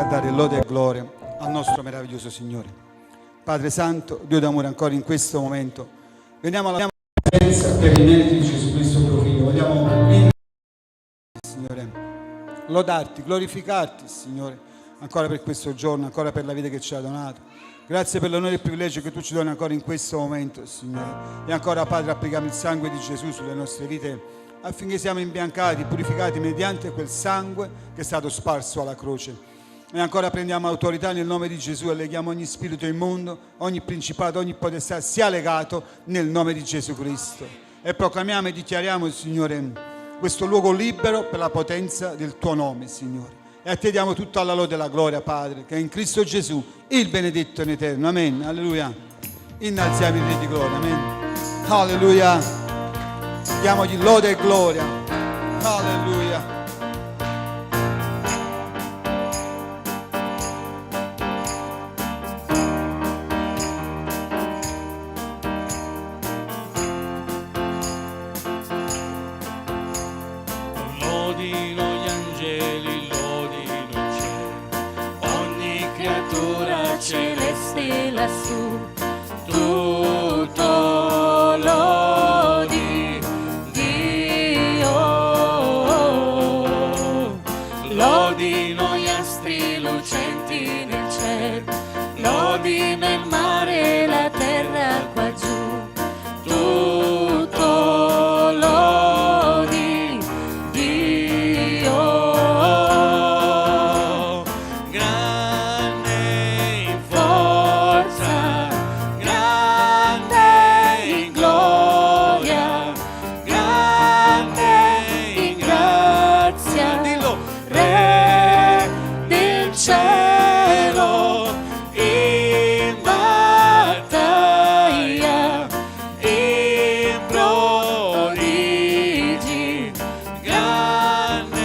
a dare lode e gloria al nostro meraviglioso Signore. Padre Santo, Dio d'amore, ancora in questo momento veniamo alla presenza per i meriti di Gesù Cristo tuo Figlio. Vogliamo Signore, lodarti, glorificarti, Signore, ancora per questo giorno, ancora per la vita che ci ha donato. Grazie per l'onore e il privilegio che tu ci doni ancora in questo momento, Signore. E ancora, Padre, applichiamo il sangue di Gesù sulle nostre vite affinché siamo imbiancati, purificati mediante quel sangue che è stato sparso alla croce. E ancora prendiamo autorità nel nome di Gesù e leghiamo ogni spirito immondo, ogni principato, ogni potestà sia legato nel nome di Gesù Cristo. E proclamiamo e dichiariamo, Signore, questo luogo libero per la potenza del tuo nome, Signore. E a te diamo tutta la lode e la gloria, Padre, che è in Cristo Gesù, il benedetto in eterno. Amen. Alleluia. Innalziamo il Re di gloria. Amen. Alleluia. Diamogli lode e gloria. Alleluia. Lodino gli angeli, lodino il cielo, ogni creatura celeste lassù, tutto lodi Dio. Lodino gli astri lucenti nel cielo, lodi nel mare la terra qua giù, tutto lodi Dio. Grande in forza, grande in gloria, grande in grazia, dillo, Re del cielo, in battaglia, in prodigi, grande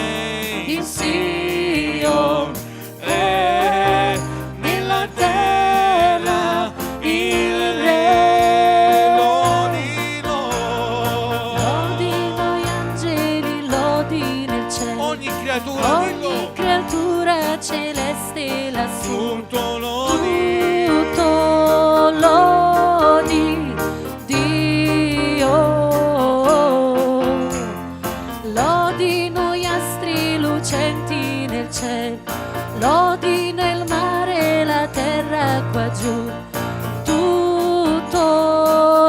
in Sion, Re nella terra, il Re. Lodino, lodino gli angeli, lodi nel cielo, ogni creatura, Ogni creatura celeste lassù, tutto lodi, tutto lodi Dio. Lodino gli astri lucenti nel cielo, lodi nel mare la terra qua giù, tutto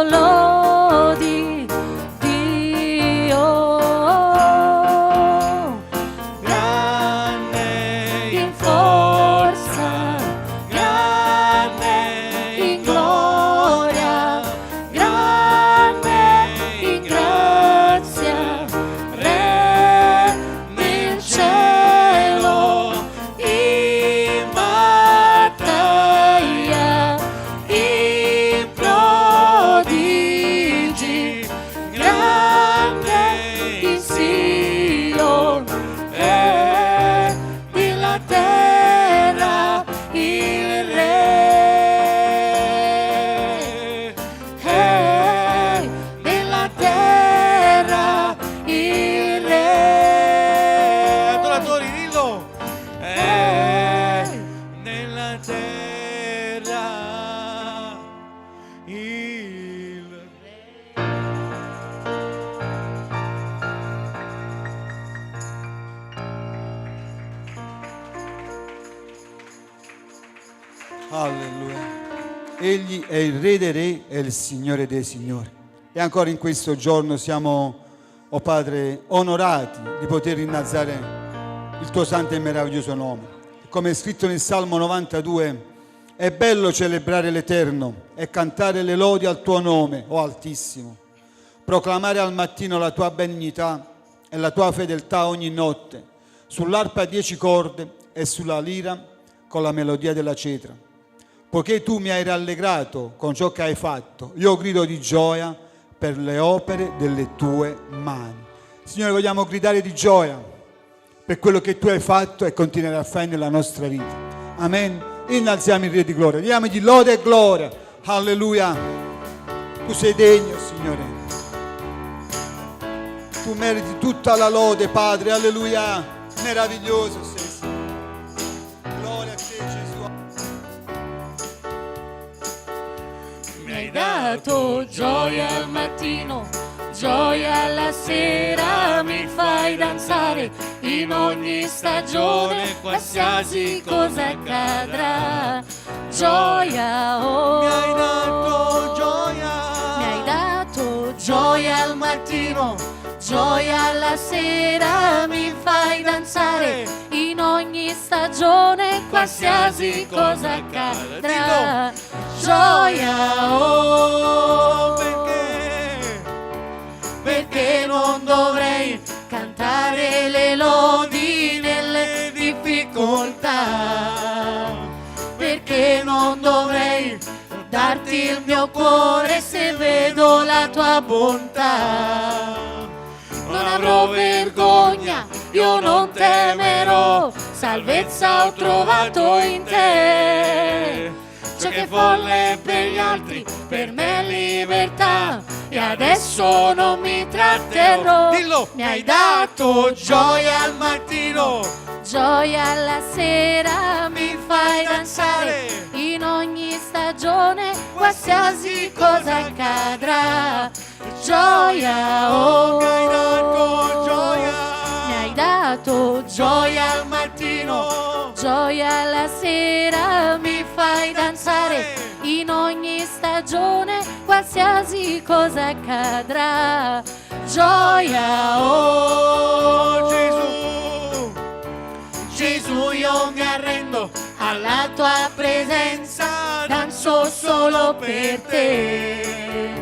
lodi Dio. grande In forza, grande in gloria, grande in grazia, Re nel cielo, in battaglia, in prodigi, grande in Sion, Re della terra, il Re, della terra, il Re. adoratori, dillo, nella terra il Alleluia. Egli è il Re dei Re e il Signore dei Signori. E ancora in questo giorno siamo, oh Padre, onorati di poter innalzare il tuo santo e meraviglioso nome. Come è scritto nel Salmo 92, è bello celebrare l'Eterno e cantare le lodi al tuo nome, o Altissimo. Proclamare al mattino la tua benignità e la tua fedeltà ogni notte, sull'arpa a 10 corde e sulla lira con la melodia della cetra. Poiché tu mi hai rallegrato con ciò che hai fatto, io grido di gioia per le opere delle tue mani. Signore, vogliamo gridare di gioia per quello che tu hai fatto e continuerai a fare nella nostra vita. Amen. Innalziamo il Re di gloria, diamogli lode e gloria. Alleluia. Tu sei degno, Signore. Tu meriti tutta la lode, Padre. Alleluia. Meraviglioso sei, Signore. Gloria hai dato gioia al mattino, gioia alla sera, mi fai danzare in ogni stagione, qualsiasi cosa accadrà. Gioia, oh, Mi hai dato gioia. mi hai dato gioia al mattino, gioia alla sera, mi fai danzare in ogni stagione, qualsiasi cosa accadrà. Gioia, oh, perché non dovrei cantare le lodi nelle difficoltà, perché non dovrei darti il mio cuore se vedo la tua bontà. Non avrò vergogna, io non temerò, salvezza ho trovato in te. Ciò che è folle per gli altri, per me è libertà, e adesso non mi tratterrò. Dillo. Mi hai dato gioia al mattino, gioia alla sera, mi fai danzare in ogni stagione, qualsiasi cosa accadrà. Gioia, oh, Mi hai dato gioia. mi hai dato gioia al mattino, gioia alla sera, mi fai danzare in ogni stagione, qualsiasi cosa accadrà. Gioia, oh, Gesù. Gesù, io mi arrendo alla tua presenza, danzo solo per te.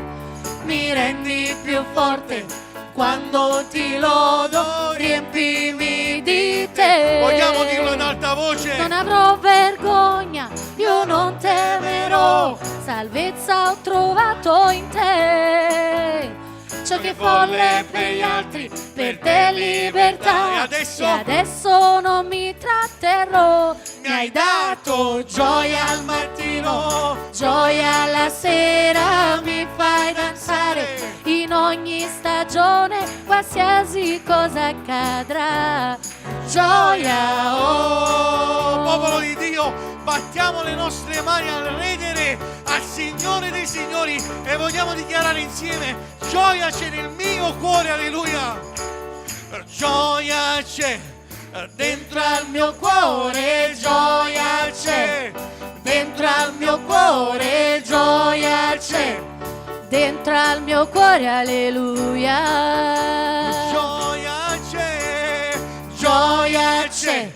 Mi rendi più forte quando ti lodo, riempimi di te. Vogliamo dirlo in alta voce? Non avrò vergogna, io non temerò, salvezza ho trovato in te. Ciò che è folle per gli altri, per te è libertà, E adesso? e adesso non mi tratterrò. Mi hai dato gioia al mattino, gioia alla sera, mi fai danzare in ogni stagione, qualsiasi cosa accadrà. Gioia, oh, Popolo di Dio, battiamo le nostre mani al redere al Signore dei Signori e vogliamo dichiarare insieme: gioia c'è nel mio cuore, alleluia. Gioia c'è dentro al mio cuore, gioia c'è dentro al mio cuore, gioia c'è dentro al mio cuore, alleluia. gioia c'è, Gioia c'è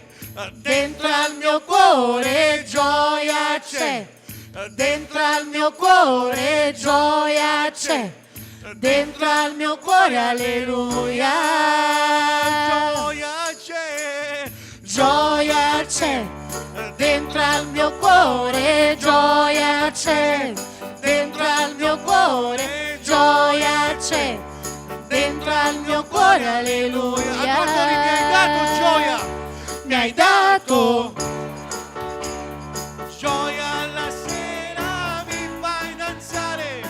dentro al mio cuore, gioia c'è dentro al mio cuore, gioia c'è dentro al mio cuore, alleluia. gioia c'è, Gioia c'è dentro al mio cuore, gioia c'è dentro al mio cuore, gioia c'è dentro al mio cuore, alleluia. Quando mi hai dato gioia, Mi hai dato gioia alla sera, mi fai danzare.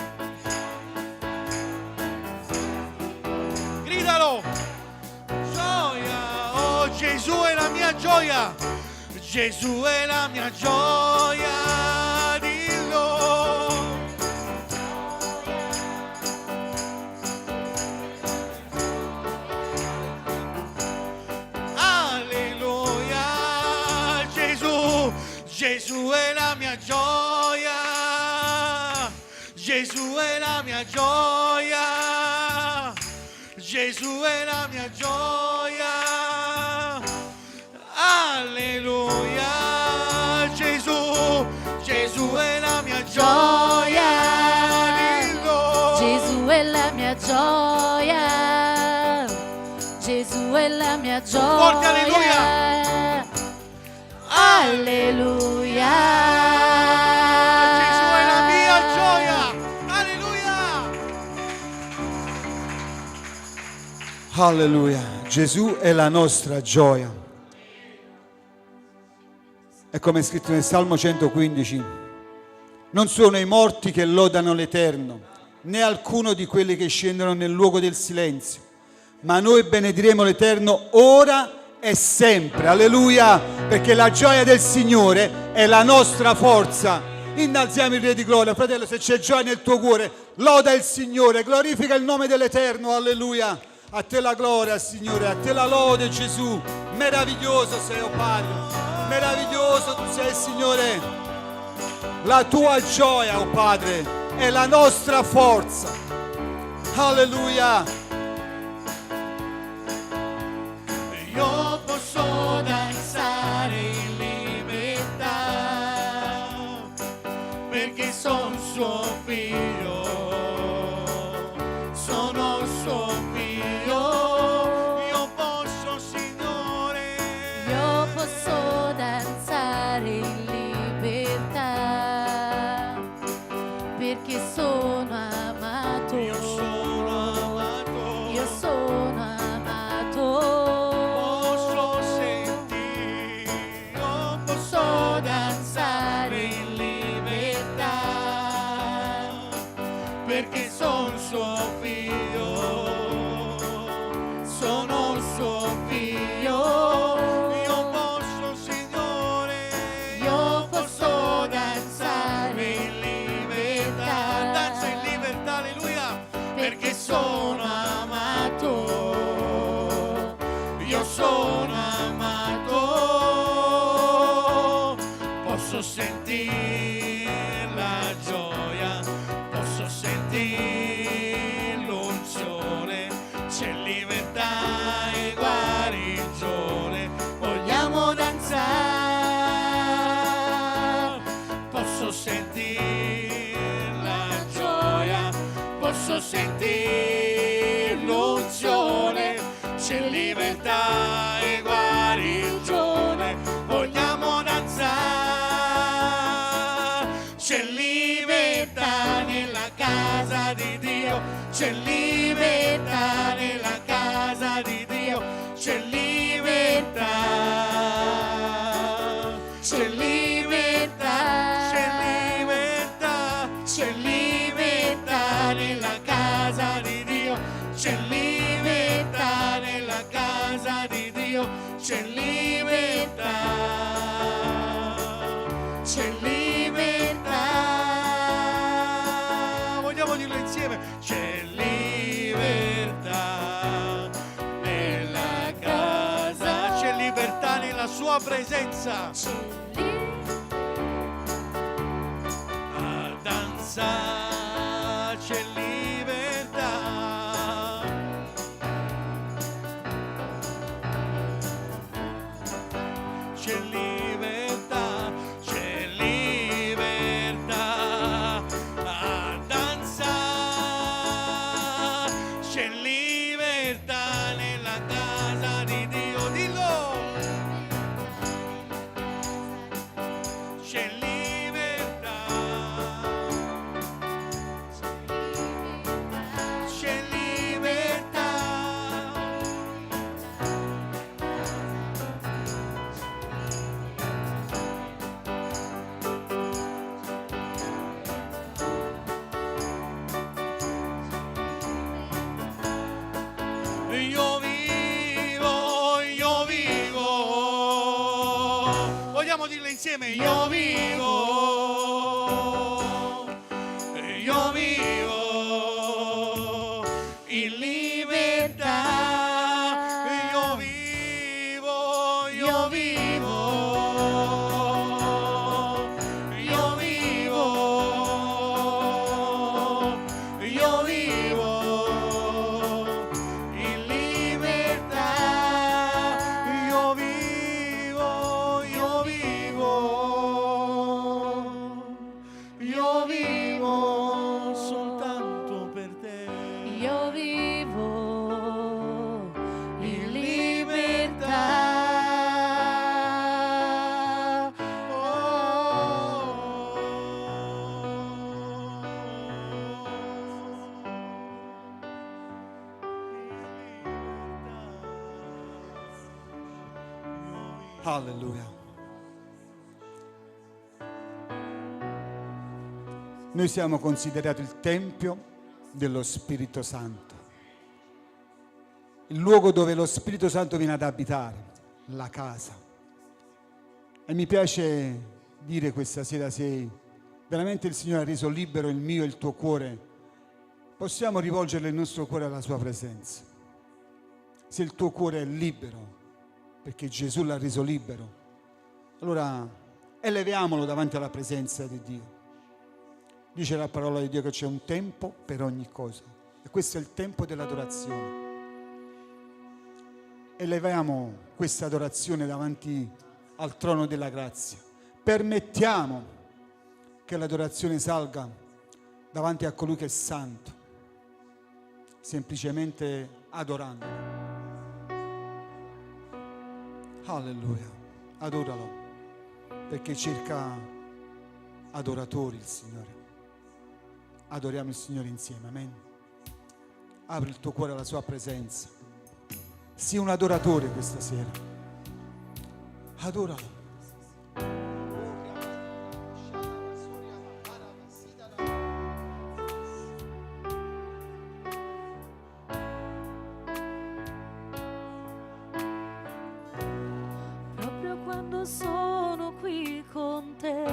Gridalo. Gioia, oh Gesù è la mia gioia. Gesù è la mia gioia, dillo. Alleluia, Gesù, Gesù è la mia gioia, Gesù è la mia gioia, Gesù è la mia gioia. Alleluia, Gesù, Gesù è la mia gioia, dillo. Gesù è la mia gioia, Gesù è la mia gioia. Forte alleluia. Alleluia. Gesù è la mia gioia, alleluia. Alleluia. Gesù è la nostra gioia. È come è scritto nel Salmo 115. Non sono i morti che lodano l'Eterno, né alcuno di quelli che scendono nel luogo del silenzio, ma noi benediremo l'Eterno ora e sempre. Alleluia, perché la gioia del Signore è la nostra forza. Innalziamo il Re di gloria. Fratello, se c'è gioia nel tuo cuore, loda il Signore, glorifica il nome dell'Eterno, alleluia. A te la gloria, Signore, a te la lode, Gesù. Meraviglioso sei, oh Padre, meraviglioso tu sei, Signore. La tua gioia, oh Padre, è la nostra forza. Alleluia. Io posso danzare in libertà perché sono suo figlio, sono suo figlio. Io posso, Signore, Io posso danzare in libertà perché sono amato. io sono amato. Io sono amato. Posso sentire, io Posso danzare in libertà perché sono suo figlio, sono suo figlio. Io posso, Signore, Io posso danzare in libertà, danza in libertà, alleluia, perché sono amato, io sono amato. Posso sentire la gioia, posso sentire l'unzione, c'è libertà e guarigione. Vogliamo danzare, posso sentire la gioia, posso sentire l'unzione, c'è libertà e guarigione. Vogliamo danzare, c'è libertà nella casa di Dio, c'è libertà nella casa di Dio, c'è libertà, c'è libertà, c'è libertà, c'è libertà nella casa di Dio, c'è libertà nella casa di Dio, c'è libertà, c'è libertà. Vogliamo dirlo insieme, c'è libertà nella casa, c'è libertà nella sua presenza. A danzare c'è libertà. C'è libertà, c'è libertà. A danzare c'è libertà nella casa di Dio. Dillo! C'è libertà, c'è libertà. Io vivo, io vivo. Vogliamo dirle insieme? Io vivo, io vivo in libertà. Io vivo, io vivo, io vivo, io vivo in libertà. Io vivo, io vivo soltanto per te. Io vivo in libertà. Alleluia. Noi siamo considerati il Tempio dello Spirito Santo, il luogo dove lo Spirito Santo viene ad abitare, la casa. E mi piace dire questa sera, se veramente il Signore ha reso libero il mio e il tuo cuore, possiamo rivolgere il nostro cuore alla sua presenza. Se il tuo cuore è libero, perché Gesù l'ha reso libero, allora eleviamolo davanti alla presenza di Dio. Dice la parola di Dio che c'è un tempo per ogni cosa, e questo è il tempo dell'adorazione. Eleviamo questa adorazione davanti al trono della grazia. Permettiamo che l'adorazione salga davanti a colui che è santo, semplicemente adorando. Alleluia, adoralo, perché cerca adoratori il Signore. Adoriamo il Signore insieme, amen. Apri il tuo cuore alla sua presenza. Sii un adoratore questa sera. Adoralo. Proprio quando sono qui con te,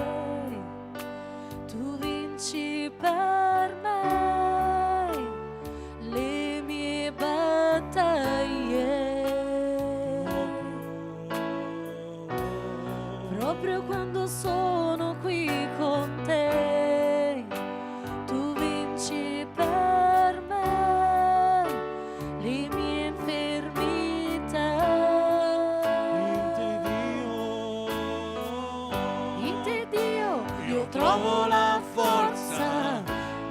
tu vinci per me le mie battaglie. Proprio quando sono qui con te, tu vinci per me le mie infermità. In te Dio io trovo la forza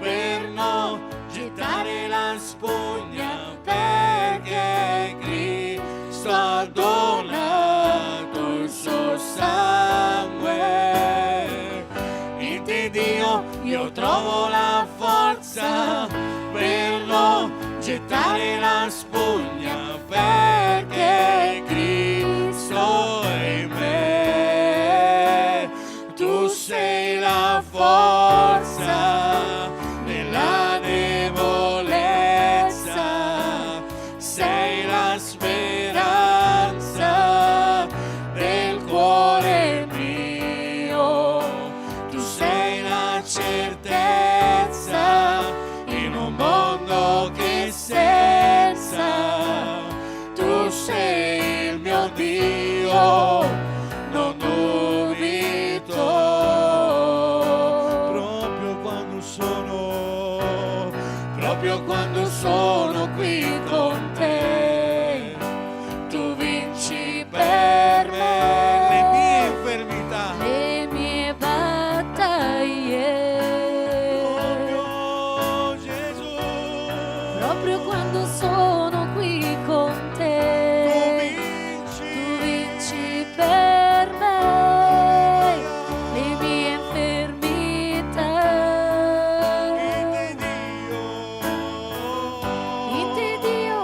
per non gettare la spugna, perché Cristo ha donato il suo sangue. In te Dio io trovo la forza per non gettare la spugna, perché Cristo è in me. Tu sei la forza nella debolezza, sei la speranza del cuore mio. Tu sei la certezza in un mondo che senza. Tu sei il mio Dio, non dubito. Proprio quando sono qui con te, tu vinci per me le mie infermità. le mie battaglie. Oh Gesù, Proprio quando sono qui con tu te, vinci. tu vinci per me le mie infermità. In te Dio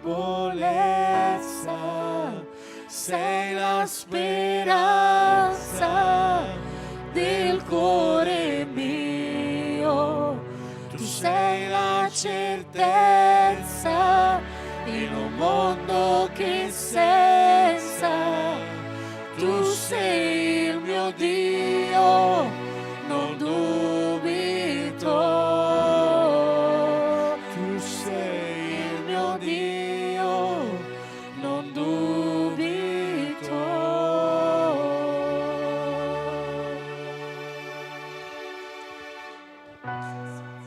debolezza, sei la speranza del cuore mio, tu sei la certezza in un mondo che senza, tu sei il mio Dio, non dubito. Tu sei il mio Dio, non dubito.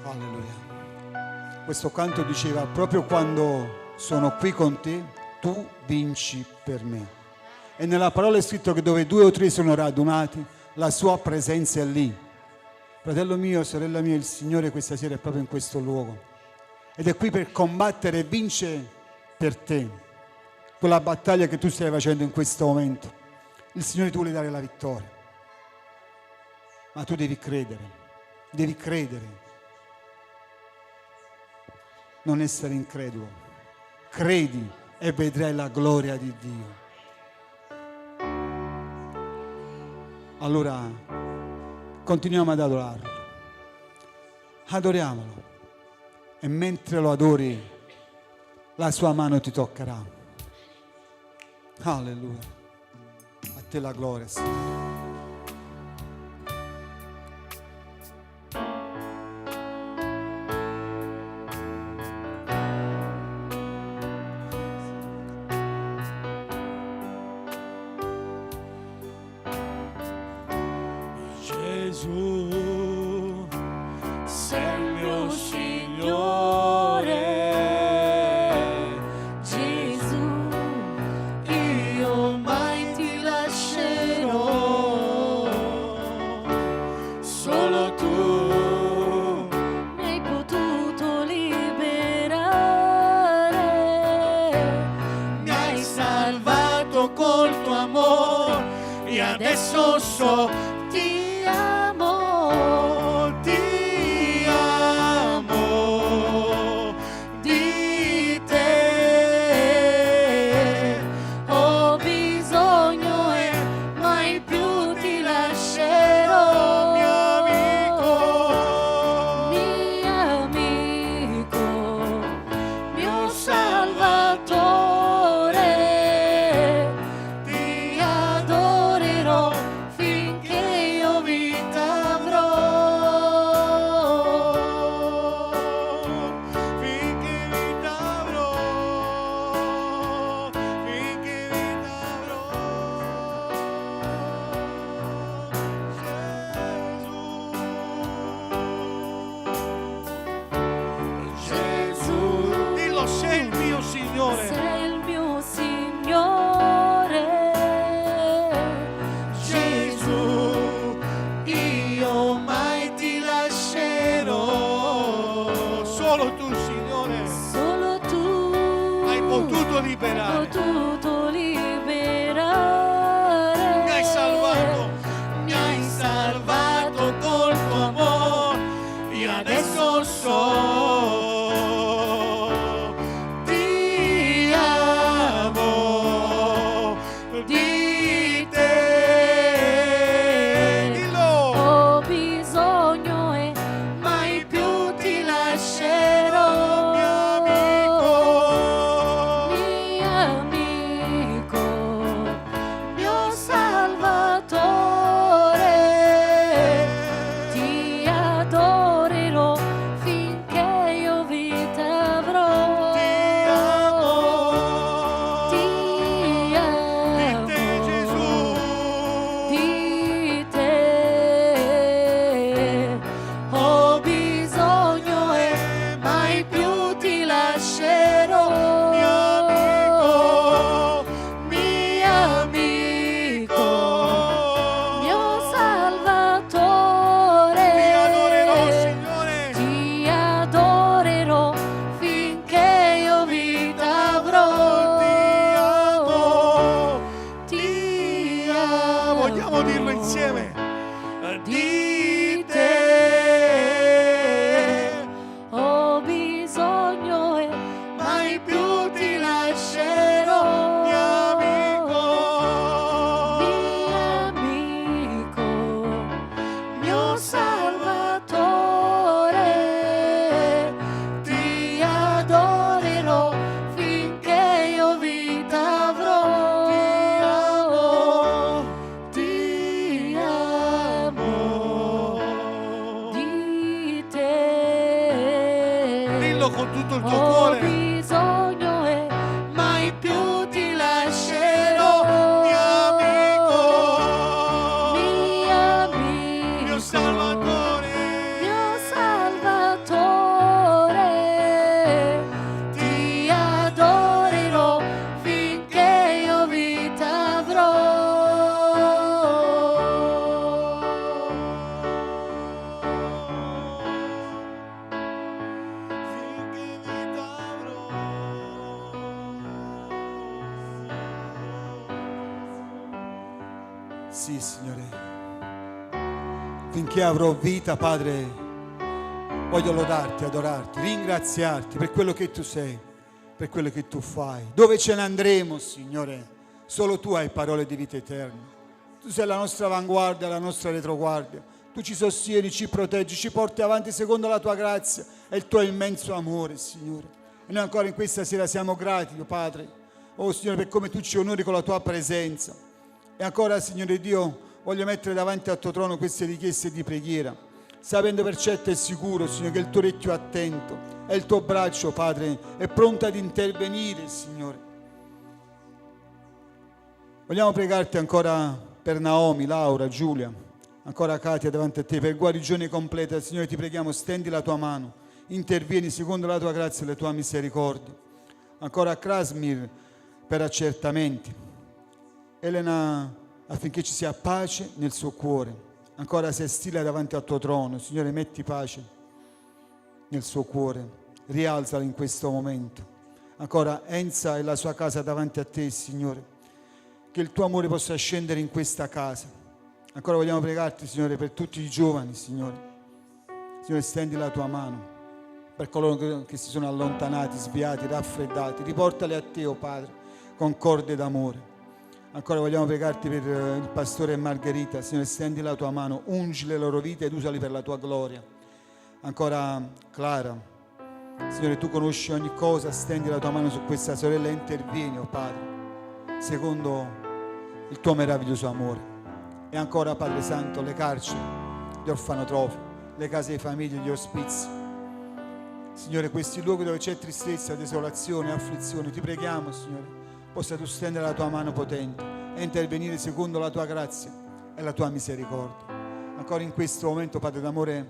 Alleluia. Questo canto diceva: proprio quando sono qui con te, tu vinci per me. E nella parola è scritto che dove 2 o 3 sono radunati, la sua presenza è lì. Fratello mio, sorella mia, il Signore questa sera è proprio in questo luogo. Ed è qui per combattere e vincere per te quella battaglia che tu stai facendo in questo momento. Il Signore ti vuole dare la vittoria. Ma tu devi credere, devi credere. Non essere incredulo. Credi e vedrai la gloria di Dio. Allora, continuiamo ad adorarlo. Adoriamolo. E mentre lo adori, la sua mano ti toccherà. Alleluia. A te la gloria, Signore. Gesù, sei il mio Signore. Gesù, io mai ti lascerò. Solo tu mi hai potuto liberare. Mi hai salvato col tuo amore e adesso so ti amo, di te ho bisogno e mai più ti lascerò. Mio amico, mio Salvatore, ti adorerò finché io vita avrò. Finché vita avrò, finché vita avrò. Gesù, dillo, sei il mio Signore. Sei il mio Signore. Gesù, io mai ti lascerò. Solo tu, Signore, Solo tu hai potuto liberare. potuto liberare. Mi hai salvato. Mi hai salvato col tuo amore e adesso so ti amo, di te Dillo. ho bisogno e mai più ti lascerò. Mio amico, Sì, Signore. Finché avrò vita, Padre, voglio lodarti, adorarti, ringraziarti per quello che tu sei, per quello che tu fai. Dove ce ne andremo, Signore? Solo tu hai parole di vita eterna. Tu sei la nostra avanguardia, la nostra retroguardia. Tu ci sostieni, ci proteggi, ci porti avanti secondo la tua grazia e il tuo immenso amore, Signore. E noi ancora in questa sera siamo grati, oh Padre, oh Signore, per come tu ci onori con la tua presenza. E ancora, Signore Dio, voglio mettere davanti al tuo trono queste richieste di preghiera, sapendo per certo e sicuro, Signore, che il tuo orecchio è attento e il tuo braccio, Padre, è pronto ad intervenire, Signore. Vogliamo pregarti ancora per Naomi, Laura, Giulia, ancora Katia davanti a te, per guarigione completa. Signore, ti preghiamo, stendi la tua mano, intervieni secondo la tua grazia e la tua misericordia. Ancora Krasmir per accertamenti. Elena, affinché ci sia pace nel suo cuore. Ancora Sestila davanti al tuo trono. Signore, metti pace nel suo cuore, rialzala in questo momento. Ancora Enza e la sua casa davanti a te, Signore, che il tuo amore possa scendere in questa casa. Ancora vogliamo pregarti, Signore, per tutti i giovani, Signore. Signore, stendi la tua mano per coloro che si sono allontanati, sviati, raffreddati. Riportali a te, oh Padre, con corde d'amore. Ancora vogliamo pregarti per il pastore e Margherita. Signore, stendi la tua mano, ungi le loro vite ed usali per la tua gloria. Ancora Clara, Signore, tu conosci ogni cosa, stendi la tua mano su questa sorella e intervieni, oh Padre, secondo il tuo meraviglioso amore. E ancora, Padre Santo, le carceri, gli orfanotrofi, le case di famiglia, gli ospizi. Signore, questi luoghi dove c'è tristezza, desolazione, afflizione, ti preghiamo, Signore, possa tu stendere la tua mano potente e intervenire secondo la tua grazia e la tua misericordia. Ancora in questo momento, Padre d'amore,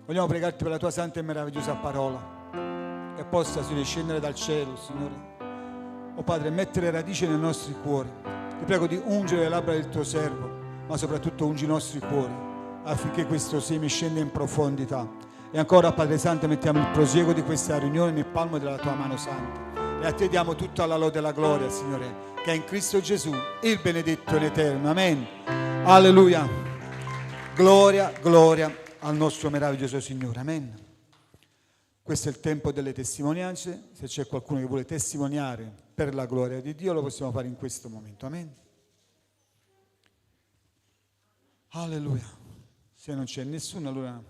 vogliamo pregarti per la tua santa e meravigliosa parola, che possa, Signore, scendere dal cielo, Signore. Oh Padre, mettere radice nei nostri cuori. Ti prego di ungere le labbra del tuo servo, ma soprattutto ungi i nostri cuori, affinché questo seme scenda in profondità. E ancora, Padre Santo, mettiamo il prosieguo di questa riunione nel palmo della tua mano santa. E a te diamo tutta la lode e la gloria, Signore, che è in Cristo Gesù, il benedetto in eterno. Amen. Alleluia. Gloria, gloria al nostro meraviglioso Signore. Amen. Questo è il tempo delle testimonianze. Se c'è qualcuno che vuole testimoniare per la gloria di Dio, lo possiamo fare in questo momento. Amen. Alleluia. Se non c'è nessuno, allora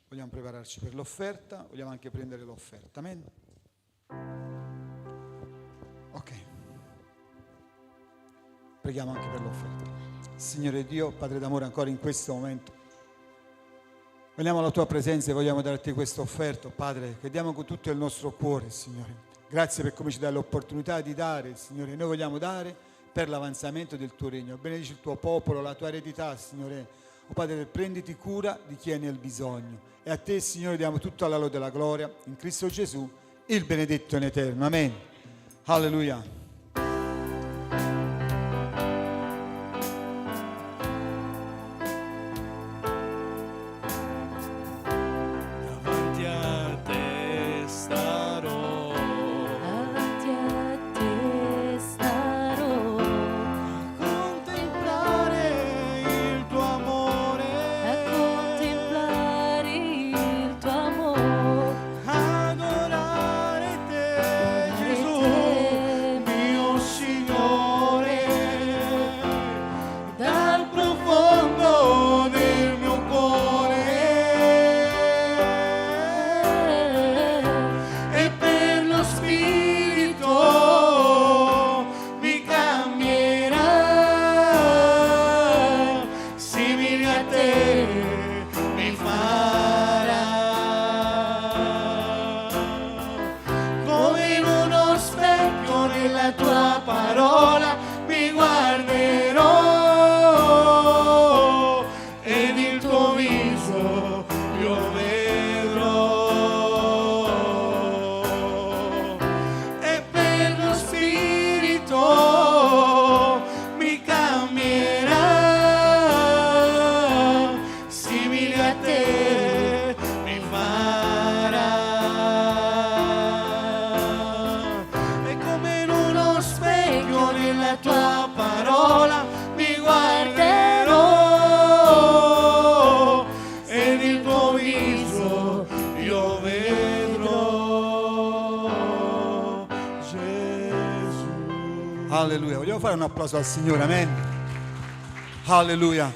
vogliamo prepararci per l'offerta. Vogliamo anche prendere l'offerta. Amen. Ok. Preghiamo anche per l'offerta. Signore Dio, Padre d'amore, ancora in questo momento veniamo alla tua presenza e vogliamo darti questa offerta, Padre, che diamo con tutto il nostro cuore, Signore. Grazie per come ci dai l'opportunità di dare, Signore. Noi vogliamo dare per l'avanzamento del tuo regno. Benedici il tuo popolo, la tua eredità, Signore. Oh Padre, prenditi cura di chi è nel bisogno. E a te, Signore, diamo tutta la lode e la gloria in Cristo Gesù, il benedetto in eterno. Amen. Alleluia. Gesù. Alleluia. Vogliamo fare un applauso al Signore, amen. Alleluia.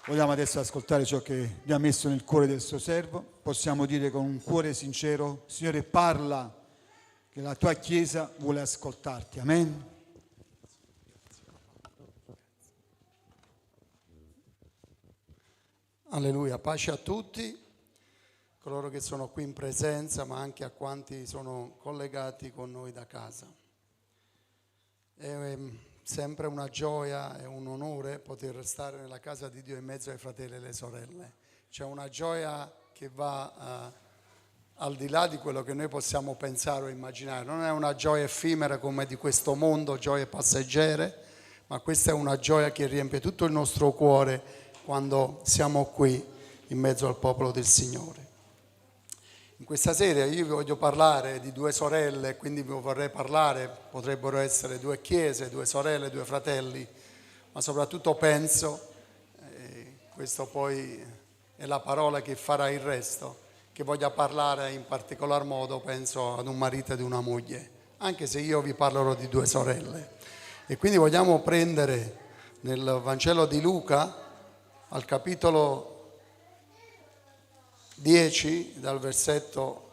Vogliamo adesso ascoltare ciò che Dio ha messo nel cuore del suo servo. Possiamo dire con un cuore sincero: Signore, parla, che la tua Chiesa vuole ascoltarti, amen. Alleluia, pace a tutti, coloro che sono qui in presenza, ma anche a quanti sono collegati con noi da casa. È sempre una gioia e un onore poter stare nella casa di Dio in mezzo ai fratelli e alle sorelle. C'è una gioia che va al di là di quello che noi possiamo pensare o immaginare. Non è una gioia effimera come di questo mondo, gioie passeggere, ma questa è una gioia che riempie tutto il nostro cuore quando siamo qui in mezzo al popolo del Signore. In questa sera io vi voglio parlare di due sorelle, quindi vi vorrei parlare, potrebbero essere due chiese, due sorelle, due fratelli, ma soprattutto penso, questo poi è la parola che farà il resto, che voglia parlare in particolar modo, penso, ad un marito e ad una moglie, anche se io vi parlerò di due sorelle. E quindi vogliamo prendere nel Vangelo di Luca, al capitolo 10, dal versetto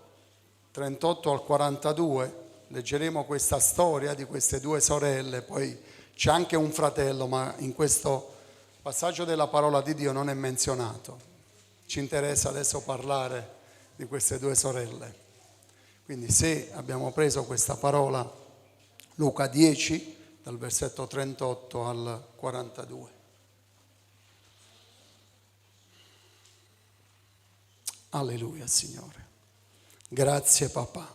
38 al 42, leggeremo questa storia di queste due sorelle, poi c'è anche un fratello, ma in questo passaggio della parola di Dio non è menzionato. Ci interessa adesso parlare di queste due sorelle. Quindi se abbiamo preso questa parola, Luca 10, dal versetto 38 al 42. Alleluia, Signore. Grazie papà.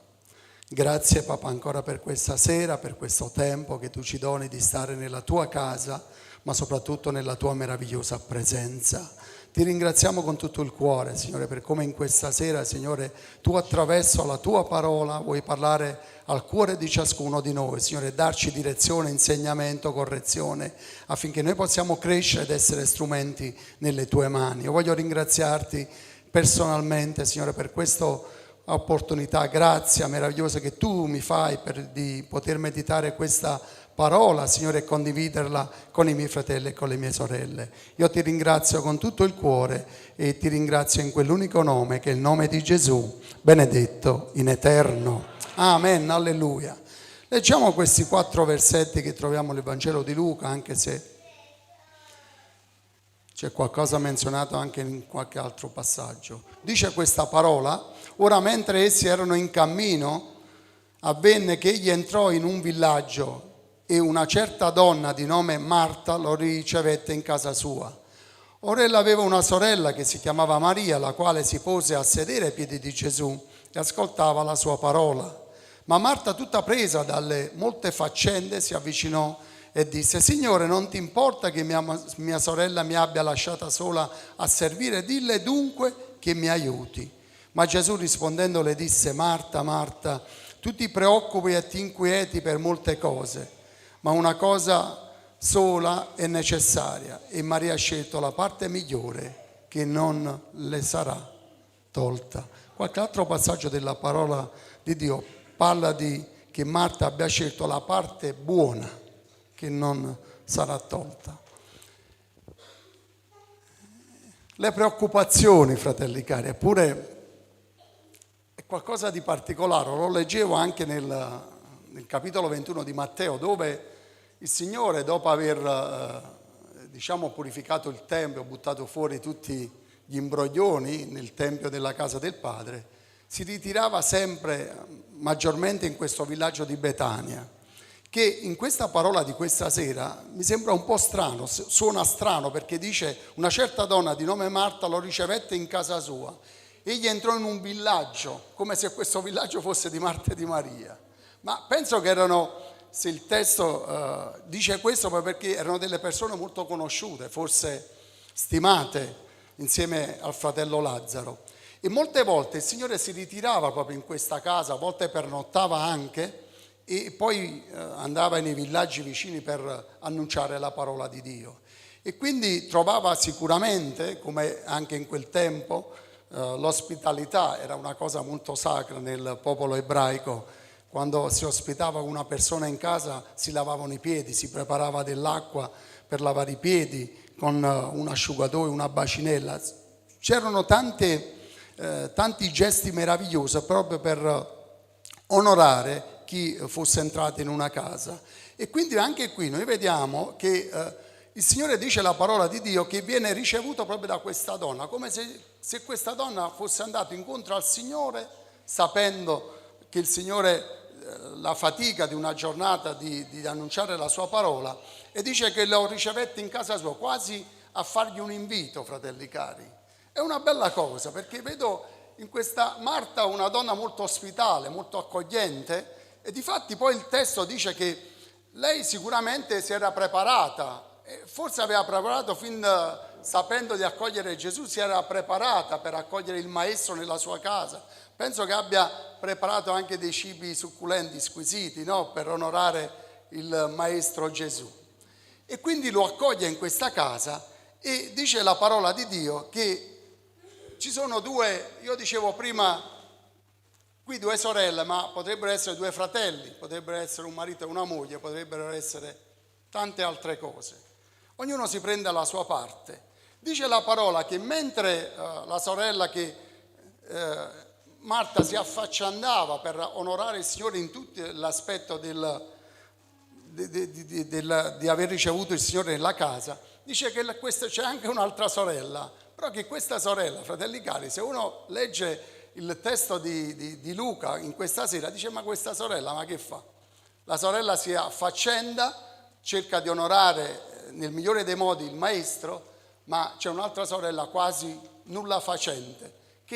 Grazie papà ancora per questa sera, per questo tempo che tu ci doni di stare nella tua casa, ma soprattutto nella tua meravigliosa presenza. Ti ringraziamo con tutto il cuore, Signore, per come in questa sera, Signore, tu attraverso la tua parola vuoi parlare al cuore di ciascuno di noi, Signore, darci direzione, insegnamento, correzione, affinché noi possiamo crescere ed essere strumenti nelle tue mani. Io voglio ringraziarti personalmente, Signore, per questa opportunità, grazia meravigliosa che tu mi fai di poter meditare questa parola, Signore, e condividerla con i miei fratelli e con le mie sorelle. Io ti ringrazio con tutto il cuore e ti ringrazio in quell'unico nome che è il nome di Gesù, benedetto in eterno. Amen, alleluia. Leggiamo questi 4 versetti che troviamo nel Vangelo di Luca, anche se c'è qualcosa menzionato anche in qualche altro passaggio. Dice questa parola: ora mentre essi erano in cammino, avvenne che egli entrò in un villaggio e una certa donna di nome Marta lo ricevette in casa sua. Ora ella aveva una sorella che si chiamava Maria, la quale si pose a sedere ai piedi di Gesù e ascoltava la sua parola. Ma Marta, tutta presa dalle molte faccende, si avvicinò e disse: Signore, non ti importa che mia sorella mi abbia lasciata sola a servire? Dille dunque che mi aiuti. Ma Gesù rispondendo le disse: Marta, Marta, tu ti preoccupi e ti inquieti per molte cose, ma una cosa sola è necessaria, e Maria ha scelto la parte migliore che non le sarà tolta. Qualche altro passaggio della parola di Dio parla di che Marta abbia scelto la parte buona che non sarà tolta. Le preoccupazioni, fratelli cari, eppure è qualcosa di particolare. Lo leggevo anche nel capitolo 21 di Matteo, dove il Signore, dopo aver purificato il Tempio, buttato fuori tutti gli imbroglioni nel Tempio della casa del Padre, si ritirava sempre maggiormente in questo villaggio di Betania, che in questa parola di questa sera mi sembra un po' strano, suona strano, perché dice: una certa donna di nome Marta lo ricevette in casa sua. Egli entrò in un villaggio, come se questo villaggio fosse di Marta e di Maria. Ma penso che erano, se il testo dice questo, proprio perché erano delle persone molto conosciute, forse stimate insieme al fratello Lazzaro. E molte volte il Signore si ritirava proprio in questa casa, a volte pernottava anche, e poi andava nei villaggi vicini per annunciare la parola di Dio. E quindi trovava sicuramente, come anche in quel tempo, l'ospitalità era una cosa molto sacra nel popolo ebraico, quando si ospitava una persona in casa si lavavano i piedi, si preparava dell'acqua per lavare i piedi con un asciugatore, una bacinella. C'erano tanti gesti meravigliosi proprio per onorare chi fosse entrato in una casa. E quindi anche qui noi vediamo che il Signore dice la parola di Dio che viene ricevuto proprio da questa donna, come se questa donna fosse andata incontro al Signore sapendo che il Signore, la fatica di una giornata di annunciare la sua parola, e dice che lo ricevette in casa sua, quasi a fargli un invito, fratelli cari. È una bella cosa, perché vedo in questa Marta una donna molto ospitale, molto accogliente, e difatti poi il testo dice che lei sicuramente si era preparata, forse aveva preparato sapendo di accogliere Gesù, si era preparata per accogliere il Maestro nella sua casa. Penso che abbia preparato anche dei cibi succulenti, squisiti, no? Per onorare il Maestro Gesù. E quindi lo accoglie in questa casa e dice la parola di Dio che ci sono due, io dicevo prima, qui due sorelle, ma potrebbero essere due fratelli, potrebbero essere un marito e una moglie, potrebbero essere tante altre cose. Ognuno si prende la sua parte. Dice la parola che mentre la sorella Marta si affacciandava per onorare il Signore in tutto l'aspetto di aver ricevuto il Signore nella casa, dice che c'è anche un'altra sorella, però che questa sorella, fratelli cari, se uno legge il testo di Luca in questa sera, dice ma questa sorella ma che fa? La sorella si affaccenda, cerca di onorare nel migliore dei modi il Maestro, ma c'è un'altra sorella quasi nulla facente, che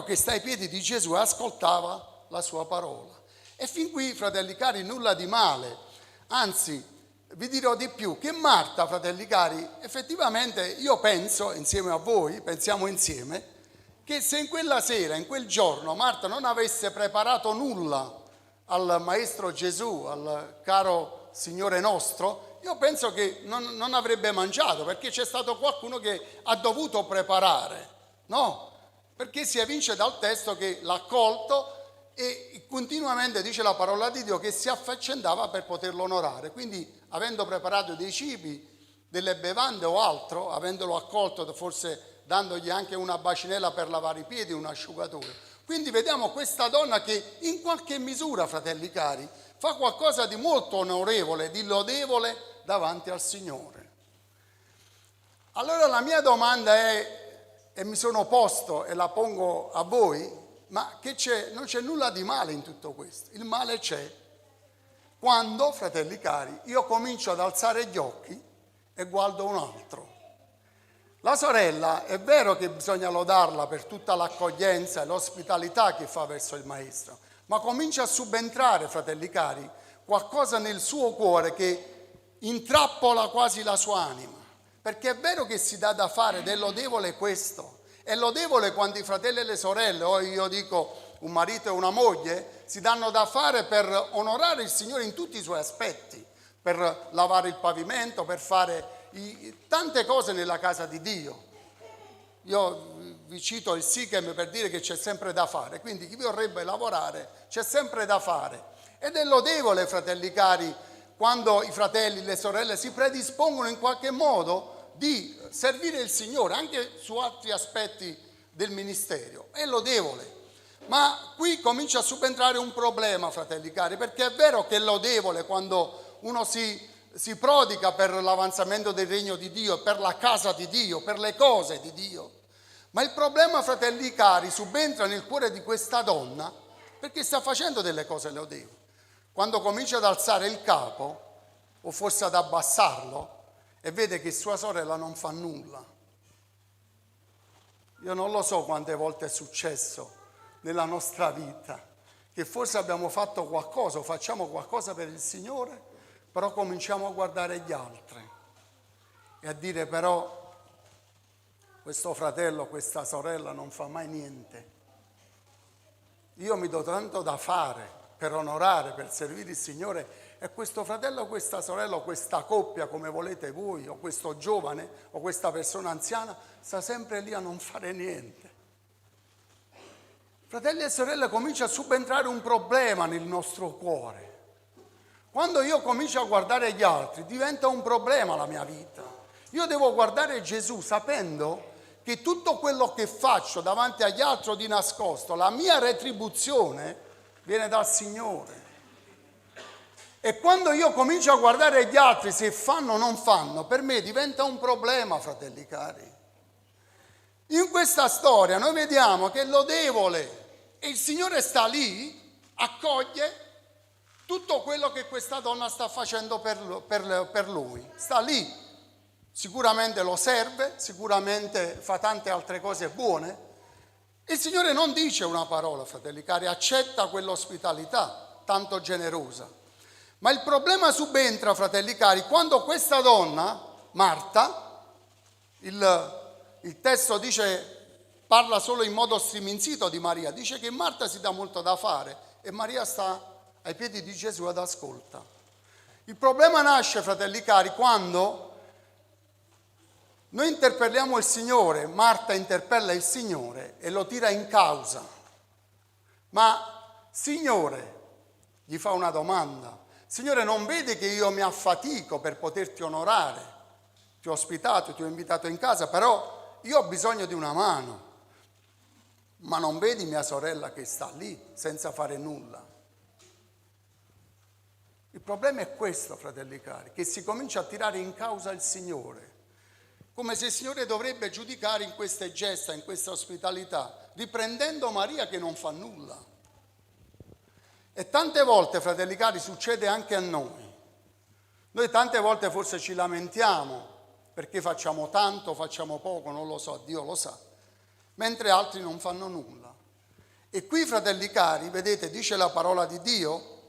che sta ai piedi di Gesù e ascoltava la sua parola. E fin qui, fratelli cari, nulla di male, anzi vi dirò di più, che Marta, fratelli cari, effettivamente io penso, insieme a voi, pensiamo insieme, che se in quella sera, in quel giorno, Marta non avesse preparato nulla al Maestro Gesù, al caro Signore nostro, io penso che non avrebbe mangiato, perché c'è stato qualcuno che ha dovuto preparare, no? Perché si evince dal testo che l'ha accolto e continuamente dice la parola di Dio che si affaccendava per poterlo onorare. Quindi, avendo preparato dei cibi, delle bevande o altro, avendolo accolto, forse dandogli anche una bacinella per lavare i piedi, un asciugatore. Quindi vediamo questa donna che in qualche misura, fratelli cari, fa qualcosa di molto onorevole, di lodevole davanti al Signore. Allora la mia domanda è, e mi sono posto e la pongo a voi, ma non c'è nulla di male in tutto questo. Il male c'è quando, fratelli cari, io comincio ad alzare gli occhi e guardo un altro. La sorella, è vero che bisogna lodarla per tutta l'accoglienza e l'ospitalità che fa verso il Maestro, ma comincia a subentrare, fratelli cari, qualcosa nel suo cuore che intrappola quasi la sua anima. Perché è vero che si dà da fare ed è lodevole questo. È lodevole quando i fratelli e le sorelle, o io dico un marito e una moglie, si danno da fare per onorare il Signore in tutti i suoi aspetti, per lavare il pavimento, per fare tante cose nella casa di Dio. Io vi cito il Sichem per dire che c'è sempre da fare, quindi chi vorrebbe lavorare c'è sempre da fare. Ed è lodevole, fratelli cari, quando i fratelli e le sorelle si predispongono in qualche modo di servire il Signore anche su altri aspetti del ministero. È lodevole. Ma qui comincia a subentrare un problema, fratelli cari, perché è vero che è lodevole quando uno si prodiga per l'avanzamento del regno di Dio, per la casa di Dio, per le cose di Dio. Ma il problema, fratelli cari, subentra nel cuore di questa donna perché sta facendo delle cose lodevoli. Quando comincia ad alzare il capo, o forse ad abbassarlo, e vede che sua sorella non fa nulla. Io non lo so quante volte è successo nella nostra vita, che forse abbiamo fatto qualcosa o facciamo qualcosa per il Signore, però cominciamo a guardare gli altri e a dire però questo fratello, questa sorella non fa mai niente. Io mi do tanto da fare per onorare, per servire il Signore, e questo fratello, questa sorella, o questa coppia, come volete voi, o questo giovane, o questa persona anziana, sta sempre lì a non fare niente. Fratelli e sorelle, comincia a subentrare un problema nel nostro cuore. Quando io comincio a guardare gli altri, diventa un problema la mia vita. Io devo guardare Gesù sapendo che tutto quello che faccio davanti agli altri o di nascosto, la mia retribuzione viene dal Signore. E quando io comincio a guardare gli altri se fanno o non fanno, per me diventa un problema, fratelli cari. In questa storia noi vediamo che è lodevole e il Signore sta lì, accoglie tutto quello che questa donna sta facendo per lui. Sta lì, sicuramente lo serve, sicuramente fa tante altre cose buone. Il Signore non dice una parola, fratelli cari, accetta quell'ospitalità tanto generosa. Ma il problema subentra, fratelli cari, quando questa donna, Marta, il testo parla solo in modo striminzito di Maria, dice che Marta si dà molto da fare e Maria sta ai piedi di Gesù ed ascolta. Il problema nasce, fratelli cari, quando noi interpelliamo il Signore, Marta interpella il Signore e lo tira in causa. Ma Signore, gli fa una domanda. Signore, non vedi che io mi affatico per poterti onorare? Ti ho ospitato, ti ho invitato in casa, però io ho bisogno di una mano. Ma non vedi mia sorella che sta lì senza fare nulla? Il problema è questo, fratelli cari, che si comincia a tirare in causa il Signore, come se il Signore dovrebbe giudicare in queste gesta, in questa ospitalità, riprendendo Maria che non fa nulla. E tante volte, fratelli cari, succede anche a noi. Noi tante volte forse ci lamentiamo perché facciamo tanto, facciamo poco, non lo so, Dio lo sa, mentre altri non fanno nulla. E qui, fratelli cari, vedete, dice la parola di Dio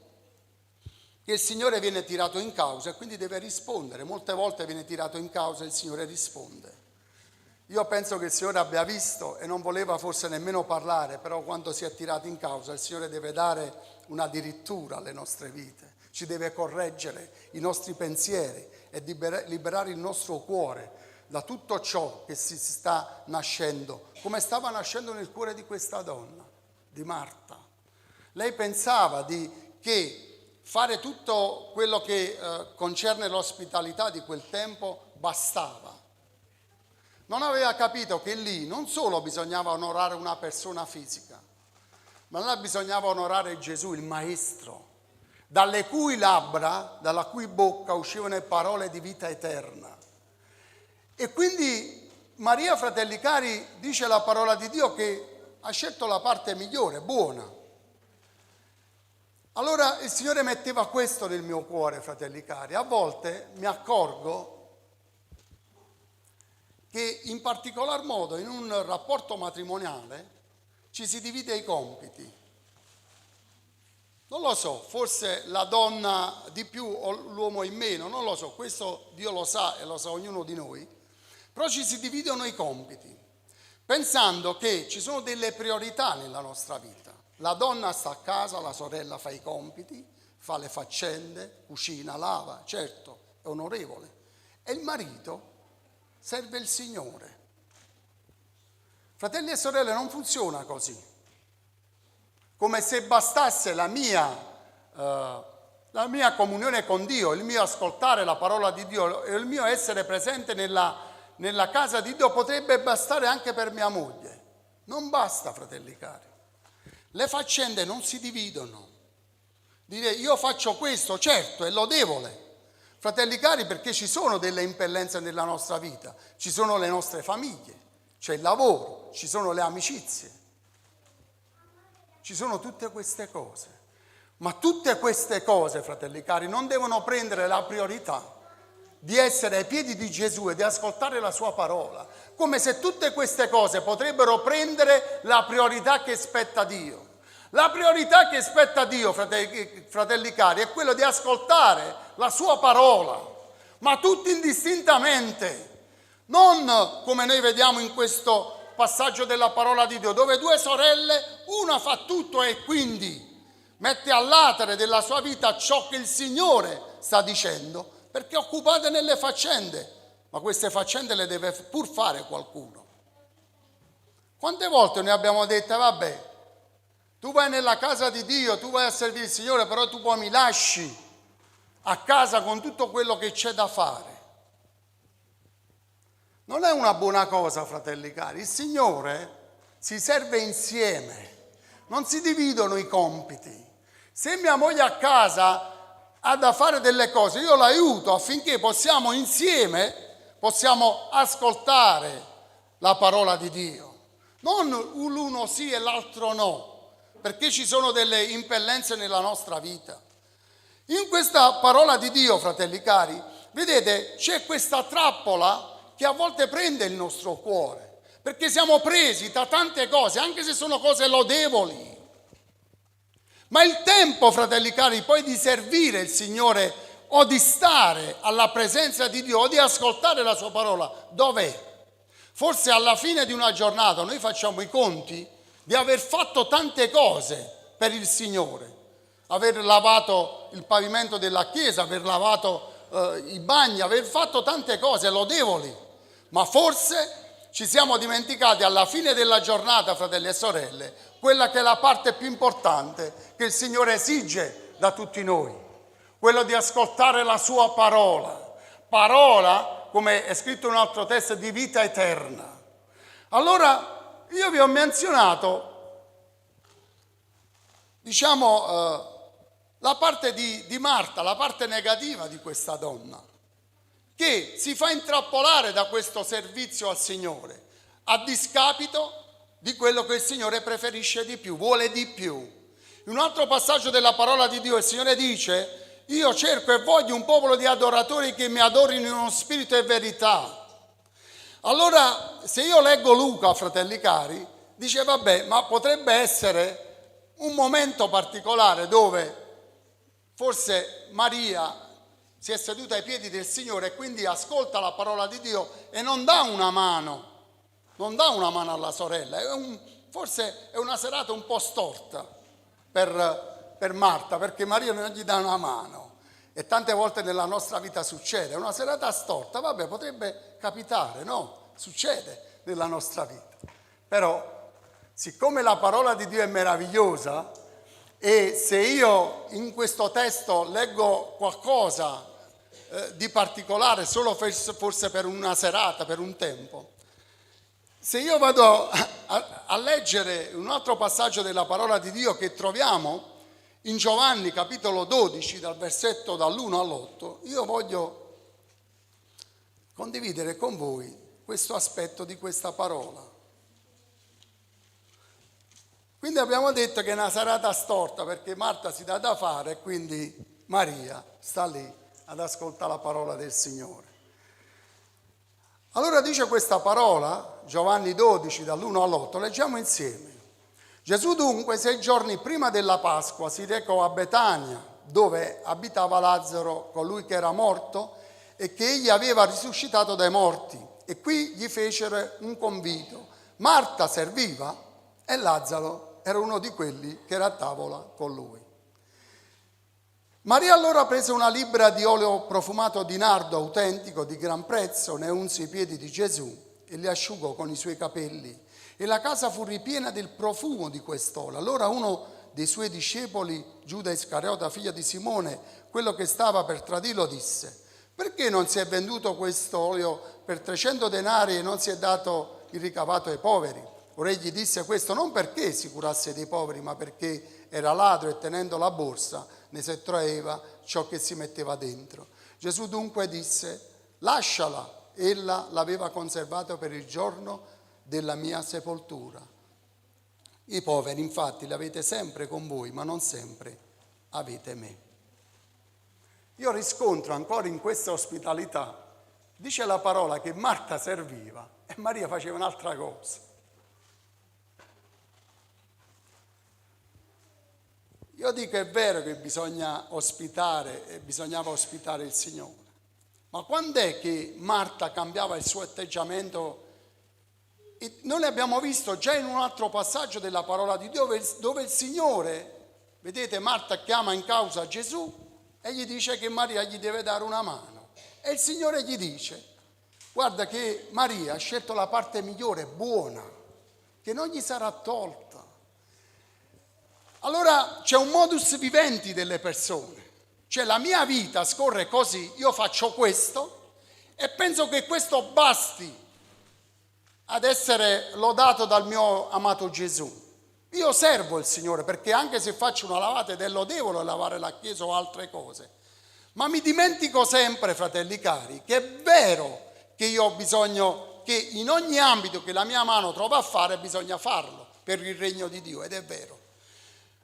che il Signore viene tirato in causa e quindi deve rispondere. Molte volte viene tirato in causa e il Signore risponde. Io penso che il Signore abbia visto e non voleva forse nemmeno parlare, però quando si è tirato in causa il Signore deve dare una dirittura alle nostre vite, ci deve correggere i nostri pensieri e liberare il nostro cuore da tutto ciò che si sta nascendo, come stava nascendo nel cuore di questa donna, di Marta. Lei pensava che fare tutto quello che concerne l'ospitalità di quel tempo bastava. Non aveva capito che lì non solo bisognava onorare una persona fisica, ma là bisognava onorare Gesù, il Maestro, dalle cui labbra, dalla cui bocca uscivano parole di vita eterna. E quindi Maria, fratelli cari, dice la parola di Dio che ha scelto la parte migliore, buona. Allora il Signore metteva questo nel mio cuore, fratelli cari. A volte mi accorgo che in particolar modo in un rapporto matrimoniale ci si divide i compiti. Non lo so, forse la donna di più o l'uomo in meno, non lo so, questo Dio lo sa e lo sa ognuno di noi, però ci si dividono i compiti, pensando che ci sono delle priorità nella nostra vita. La donna sta a casa, la sorella fa i compiti, fa le faccende, cucina, lava, certo, è onorevole. E il marito serve il Signore. Fratelli e sorelle, non funziona così. Come se bastasse la mia comunione con Dio, il mio ascoltare la parola di Dio e il mio essere presente nella casa di Dio potrebbe bastare anche per mia moglie. Non basta, fratelli cari. Le faccende non si dividono. Dire io faccio questo, certo, è lodevole. Fratelli cari, perché ci sono delle impellenze nella nostra vita, ci sono le nostre famiglie, c'è il lavoro, ci sono le amicizie, ci sono tutte queste cose. Ma tutte queste cose, fratelli cari, non devono prendere la priorità di essere ai piedi di Gesù e di ascoltare la sua parola, come se tutte queste cose potrebbero prendere la priorità che spetta a Dio. La priorità che spetta a Dio, fratelli cari, è quella di ascoltare la sua parola, ma tutti indistintamente, non come noi vediamo in questo passaggio della parola di Dio, dove due sorelle, una fa tutto e quindi mette all'atere della sua vita ciò che il Signore sta dicendo, perché è occupata nelle faccende, ma queste faccende le deve pur fare qualcuno. Quante volte noi abbiamo detto, vabbè, Tu vai nella casa di Dio, tu vai a servire il Signore, però tu poi mi lasci a casa con tutto quello che c'è da fare. Non è una buona cosa, fratelli cari. Il Signore si serve insieme, non si dividono i compiti. Se mia moglie a casa ha da fare delle cose, io l'aiuto affinché possiamo ascoltare la parola di Dio. Non l'uno sì e l'altro no, perché ci sono delle impellenze nella nostra vita. In questa parola di Dio, fratelli cari, vedete, c'è questa trappola che a volte prende il nostro cuore, perché siamo presi da tante cose, anche se sono cose lodevoli. Ma il tempo, fratelli cari, poi di servire il Signore o di stare alla presenza di Dio o di ascoltare la sua parola, dov'è? Forse alla fine di una giornata noi facciamo i conti di aver fatto tante cose per il Signore. Aver lavato il pavimento della chiesa, aver lavato i bagni, aver fatto tante cose lodevoli. Ma forse ci siamo dimenticati alla fine della giornata, fratelli e sorelle, quella che è la parte più importante che il Signore esige da tutti noi, quello di ascoltare la sua parola. Parola, come è scritto in un altro testo, di vita eterna. Allora, io vi ho menzionato, la parte di Marta, la parte negativa di questa donna, che si fa intrappolare da questo servizio al Signore, a discapito di quello che il Signore preferisce di più, vuole di più. In un altro passaggio della parola di Dio il Signore dice: io cerco e voglio un popolo di adoratori che mi adorino in uno spirito e verità. Allora, se io leggo Luca, fratelli cari, dice vabbè, ma potrebbe essere un momento particolare dove forse Maria si è seduta ai piedi del Signore e quindi ascolta la parola di Dio e non dà una mano alla sorella. Forse è una serata un po' storta per Marta, perché Maria non gli dà una mano. E tante volte nella nostra vita succede, è una serata storta, vabbè, potrebbe capitare, no? Succede nella nostra vita. Però, siccome la parola di Dio è meravigliosa, e se io in questo testo leggo qualcosa di particolare, solo forse per una serata, per un tempo, se io vado a leggere un altro passaggio della parola di Dio che troviamo in Giovanni capitolo 12, dal versetto dall'1 all'8, io voglio condividere con voi questo aspetto di questa parola. Quindi abbiamo detto che è una serata storta perché Marta si dà da fare e quindi Maria sta lì ad ascoltare la parola del Signore. Allora dice questa parola, Giovanni 12, dall'1 all'8, leggiamo insieme. Gesù dunque 6 giorni prima della Pasqua si recò a Betania, dove abitava Lazzaro, colui che era morto e che egli aveva risuscitato dai morti. E qui gli fecero un convito. Marta serviva e Lazzaro era uno di quelli che era a tavola con lui. Maria allora prese una libbra di olio profumato di nardo autentico di gran prezzo, ne unse i piedi di Gesù e li asciugò con i suoi capelli. E la casa fu ripiena del profumo di quest'olio. Allora uno dei suoi discepoli, Giuda Iscariota, figlio di Simone, quello che stava per tradirlo, disse: perché non si è venduto questo olio per 300 denari e non si è dato il ricavato ai poveri? Ora egli disse questo non perché si curasse dei poveri, ma perché era ladro e tenendo la borsa ne sottraeva ciò che si metteva dentro. Gesù dunque disse: lasciala, ella l'aveva conservato per il giorno della mia sepoltura. I poveri infatti li avete sempre con voi, ma non sempre avete me. Io riscontro ancora in questa ospitalità, dice la parola che Marta serviva e Maria faceva un'altra cosa. Io dico è vero che bisogna ospitare e bisognava ospitare il Signore, ma quando è che Marta cambiava il suo atteggiamento? E noi l'abbiamo visto già in un altro passaggio della parola di Dio dove il Signore, vedete, Marta chiama in causa Gesù e gli dice che Maria gli deve dare una mano. E il Signore gli dice: guarda che Maria ha scelto la parte migliore, buona, che non gli sarà tolta. Allora c'è un modus vivendi delle persone, cioè la mia vita scorre così, io faccio questo e penso che questo basti ad essere lodato dal mio amato Gesù. Io servo il Signore perché anche se faccio una lavata ed è lodevole lavare la Chiesa o altre cose, ma mi dimentico sempre, fratelli cari, che è vero che io ho bisogno, che in ogni ambito che la mia mano trova a fare bisogna farlo per il regno di Dio, ed è vero.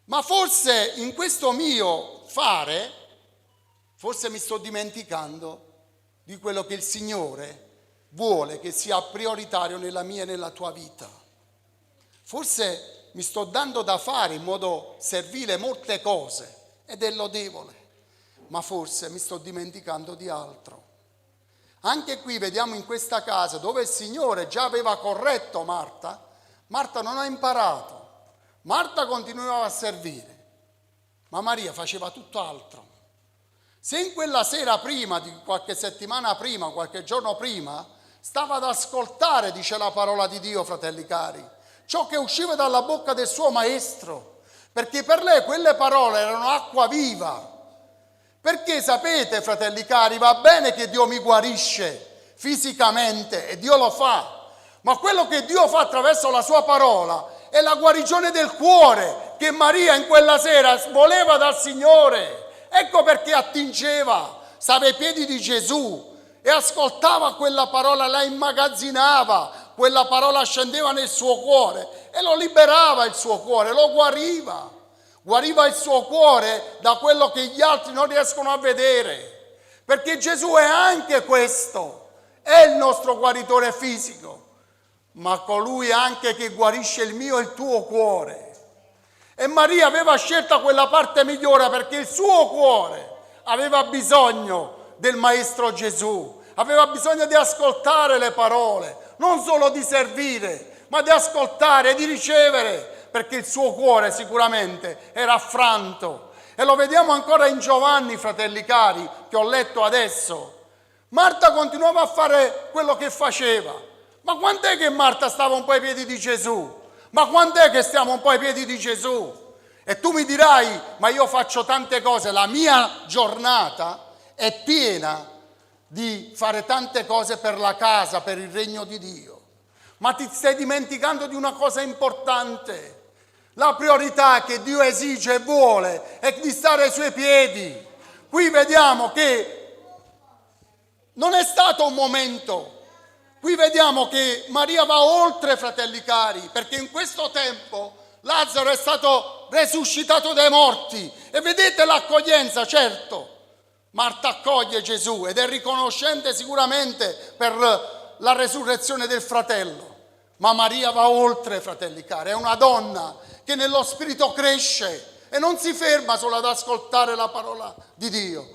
Ma forse in questo mio fare, forse mi sto dimenticando di quello che il Signore vuole che sia prioritario nella mia e nella tua vita. Forse mi sto dando da fare in modo servile molte cose ed è lodevole, ma forse mi sto dimenticando di altro. Anche qui vediamo in questa casa dove il Signore già aveva corretto Marta, Marta non ha imparato, Marta continuava a servire, ma Maria faceva tutt'altro. Se in quella sera prima, di qualche settimana prima, qualche giorno prima, stava ad ascoltare, dice la parola di Dio, fratelli cari, ciò che usciva dalla bocca del suo maestro, perché per lei quelle parole erano acqua viva. Perché sapete, fratelli cari, va bene che Dio mi guarisce fisicamente e Dio lo fa, ma quello che Dio fa attraverso la sua parola è la guarigione del cuore che Maria in quella sera voleva dal Signore. Ecco perché attingeva, stava ai piedi di Gesù e ascoltava quella parola, la immagazzinava, quella parola scendeva nel suo cuore e lo liberava il suo cuore, lo guariva. Guariva il suo cuore da quello che gli altri non riescono a vedere, perché Gesù è anche questo, è il nostro guaritore fisico, ma colui anche che guarisce il mio e il tuo cuore. E Maria aveva scelto quella parte migliore perché il suo cuore aveva bisogno del Maestro Gesù, aveva bisogno di ascoltare le parole, non solo di servire, ma di ascoltare e di ricevere, perché il suo cuore sicuramente era affranto. E lo vediamo ancora in Giovanni, fratelli cari, che ho letto adesso. Marta continuava a fare quello che faceva. Ma quant'è che Marta stava un po' ai piedi di Gesù? Ma quant'è che stiamo un po' ai piedi di Gesù? E tu mi dirai, ma io faccio tante cose, la mia giornata è piena di fare tante cose per la casa, per il regno di Dio. Ma ti stai dimenticando di una cosa importante. La priorità che Dio esige e vuole è di stare ai suoi piedi. Qui vediamo che non è stato un momento. Qui vediamo che Maria va oltre, fratelli cari, perché in questo tempo Lazzaro è stato resuscitato dai morti. E vedete l'accoglienza, certo. Marta accoglie Gesù ed è riconoscente sicuramente per la resurrezione del fratello. Ma Maria va oltre, fratelli cari, è una donna che nello spirito cresce e non si ferma solo ad ascoltare la parola di Dio,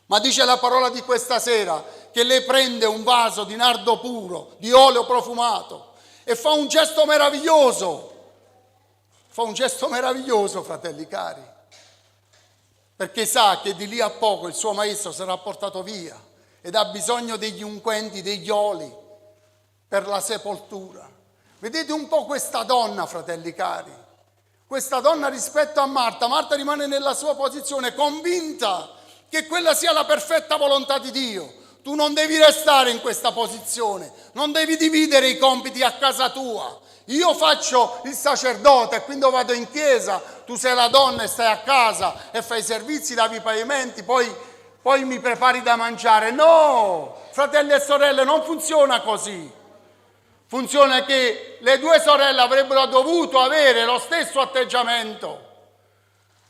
ma dice la parola di questa sera che lei prende un vaso di nardo puro, di olio profumato e fa un gesto meraviglioso, fratelli cari, perché sa che di lì a poco il suo maestro sarà portato via ed ha bisogno degli unguenti, degli oli per la sepoltura. Vedete un po' questa donna, fratelli cari, questa donna rispetto a Marta. Marta rimane nella sua posizione convinta che quella sia la perfetta volontà di Dio. Tu non devi restare in questa posizione, non devi dividere i compiti a casa tua. Io faccio il sacerdote e quindi vado in chiesa, tu sei la donna e stai a casa e fai i servizi, lavi i pavimenti, poi mi prepari da mangiare. No, fratelli e sorelle, non funziona così. Funziona che le due sorelle avrebbero dovuto avere lo stesso atteggiamento.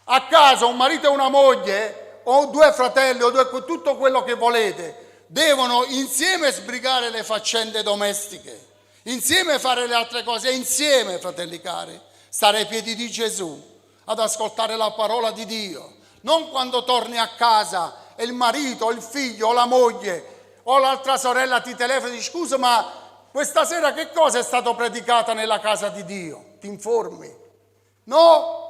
A casa un marito e una moglie, o due fratelli, tutto quello che volete, devono insieme sbrigare le faccende domestiche, insieme fare le altre cose, e insieme, fratelli cari, stare ai piedi di Gesù, ad ascoltare la parola di Dio. Non quando torni a casa e il marito, o il figlio, o la moglie, o l'altra sorella ti telefona e dici: scusa, ma questa sera che cosa è stato predicato nella casa di Dio? Ti informi? No,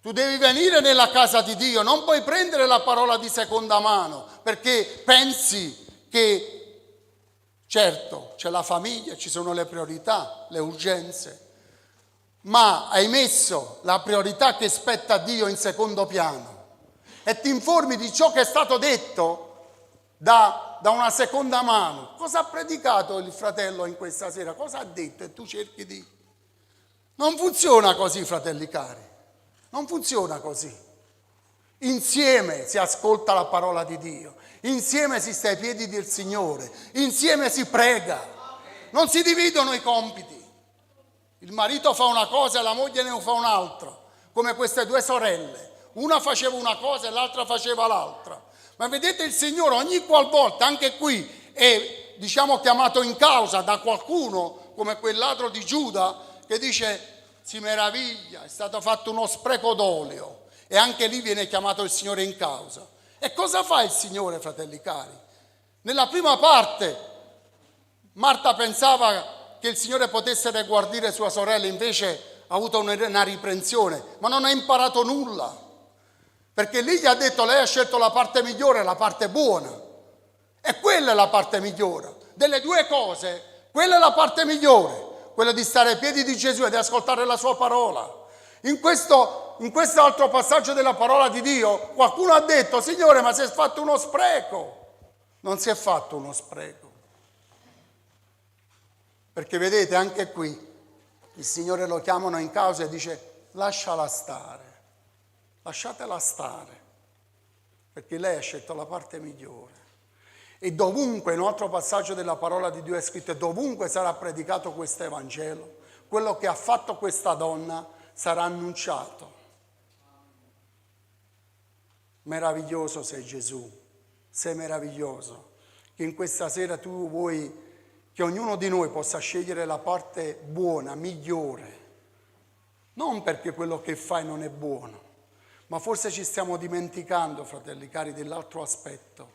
tu devi venire nella casa di Dio, non puoi prendere la parola di seconda mano perché pensi che, certo, c'è la famiglia, ci sono le priorità, le urgenze, ma hai messo la priorità che spetta a Dio in secondo piano e ti informi di ciò che è stato detto da una seconda mano. Cosa ha predicato il fratello in questa sera? Cosa ha detto? E tu cerchi di... Non funziona così, fratelli cari. Non funziona così. Insieme si ascolta la parola di Dio. Insieme si sta ai piedi del Signore. Insieme si prega. Non si dividono i compiti. Il marito fa una cosa e la moglie ne fa un'altra. Come queste due sorelle. Una faceva una cosa e l'altra faceva l'altra. Ma vedete, il Signore ogni qualvolta, anche qui, è chiamato in causa da qualcuno, come quel ladro di Giuda, che dice, si meraviglia, è stato fatto uno spreco d'olio. E anche lì viene chiamato il Signore in causa. E cosa fa il Signore, fratelli cari? Nella prima parte, Marta pensava che il Signore potesse riguardare sua sorella, invece ha avuto una riprensione, ma non ha imparato nulla. Perché lì gli ha detto, lei ha scelto la parte migliore, la parte buona. E quella è la parte migliore. Delle due cose, quella è la parte migliore. Quella di stare ai piedi di Gesù e di ascoltare la sua parola. In questo altro passaggio della parola di Dio, qualcuno ha detto, Signore, ma si è fatto uno spreco. Non si è fatto uno spreco. Perché vedete, anche qui, il Signore lo chiamano in causa e dice, lasciala stare. Lasciatela stare, perché lei ha scelto la parte migliore. E dovunque, in un altro passaggio della parola di Dio è scritto, dovunque sarà predicato questo Evangelo, quello che ha fatto questa donna sarà annunciato. Meraviglioso sei Gesù, sei meraviglioso, che in questa sera tu vuoi che ognuno di noi possa scegliere la parte buona, migliore, non perché quello che fai non è buono, ma forse ci stiamo dimenticando, fratelli cari, dell'altro aspetto,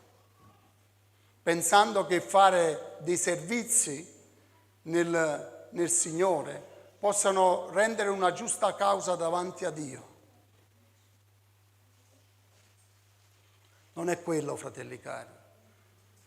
pensando che fare dei servizi nel Signore possano rendere una giusta causa davanti a Dio. Non è quello, fratelli cari.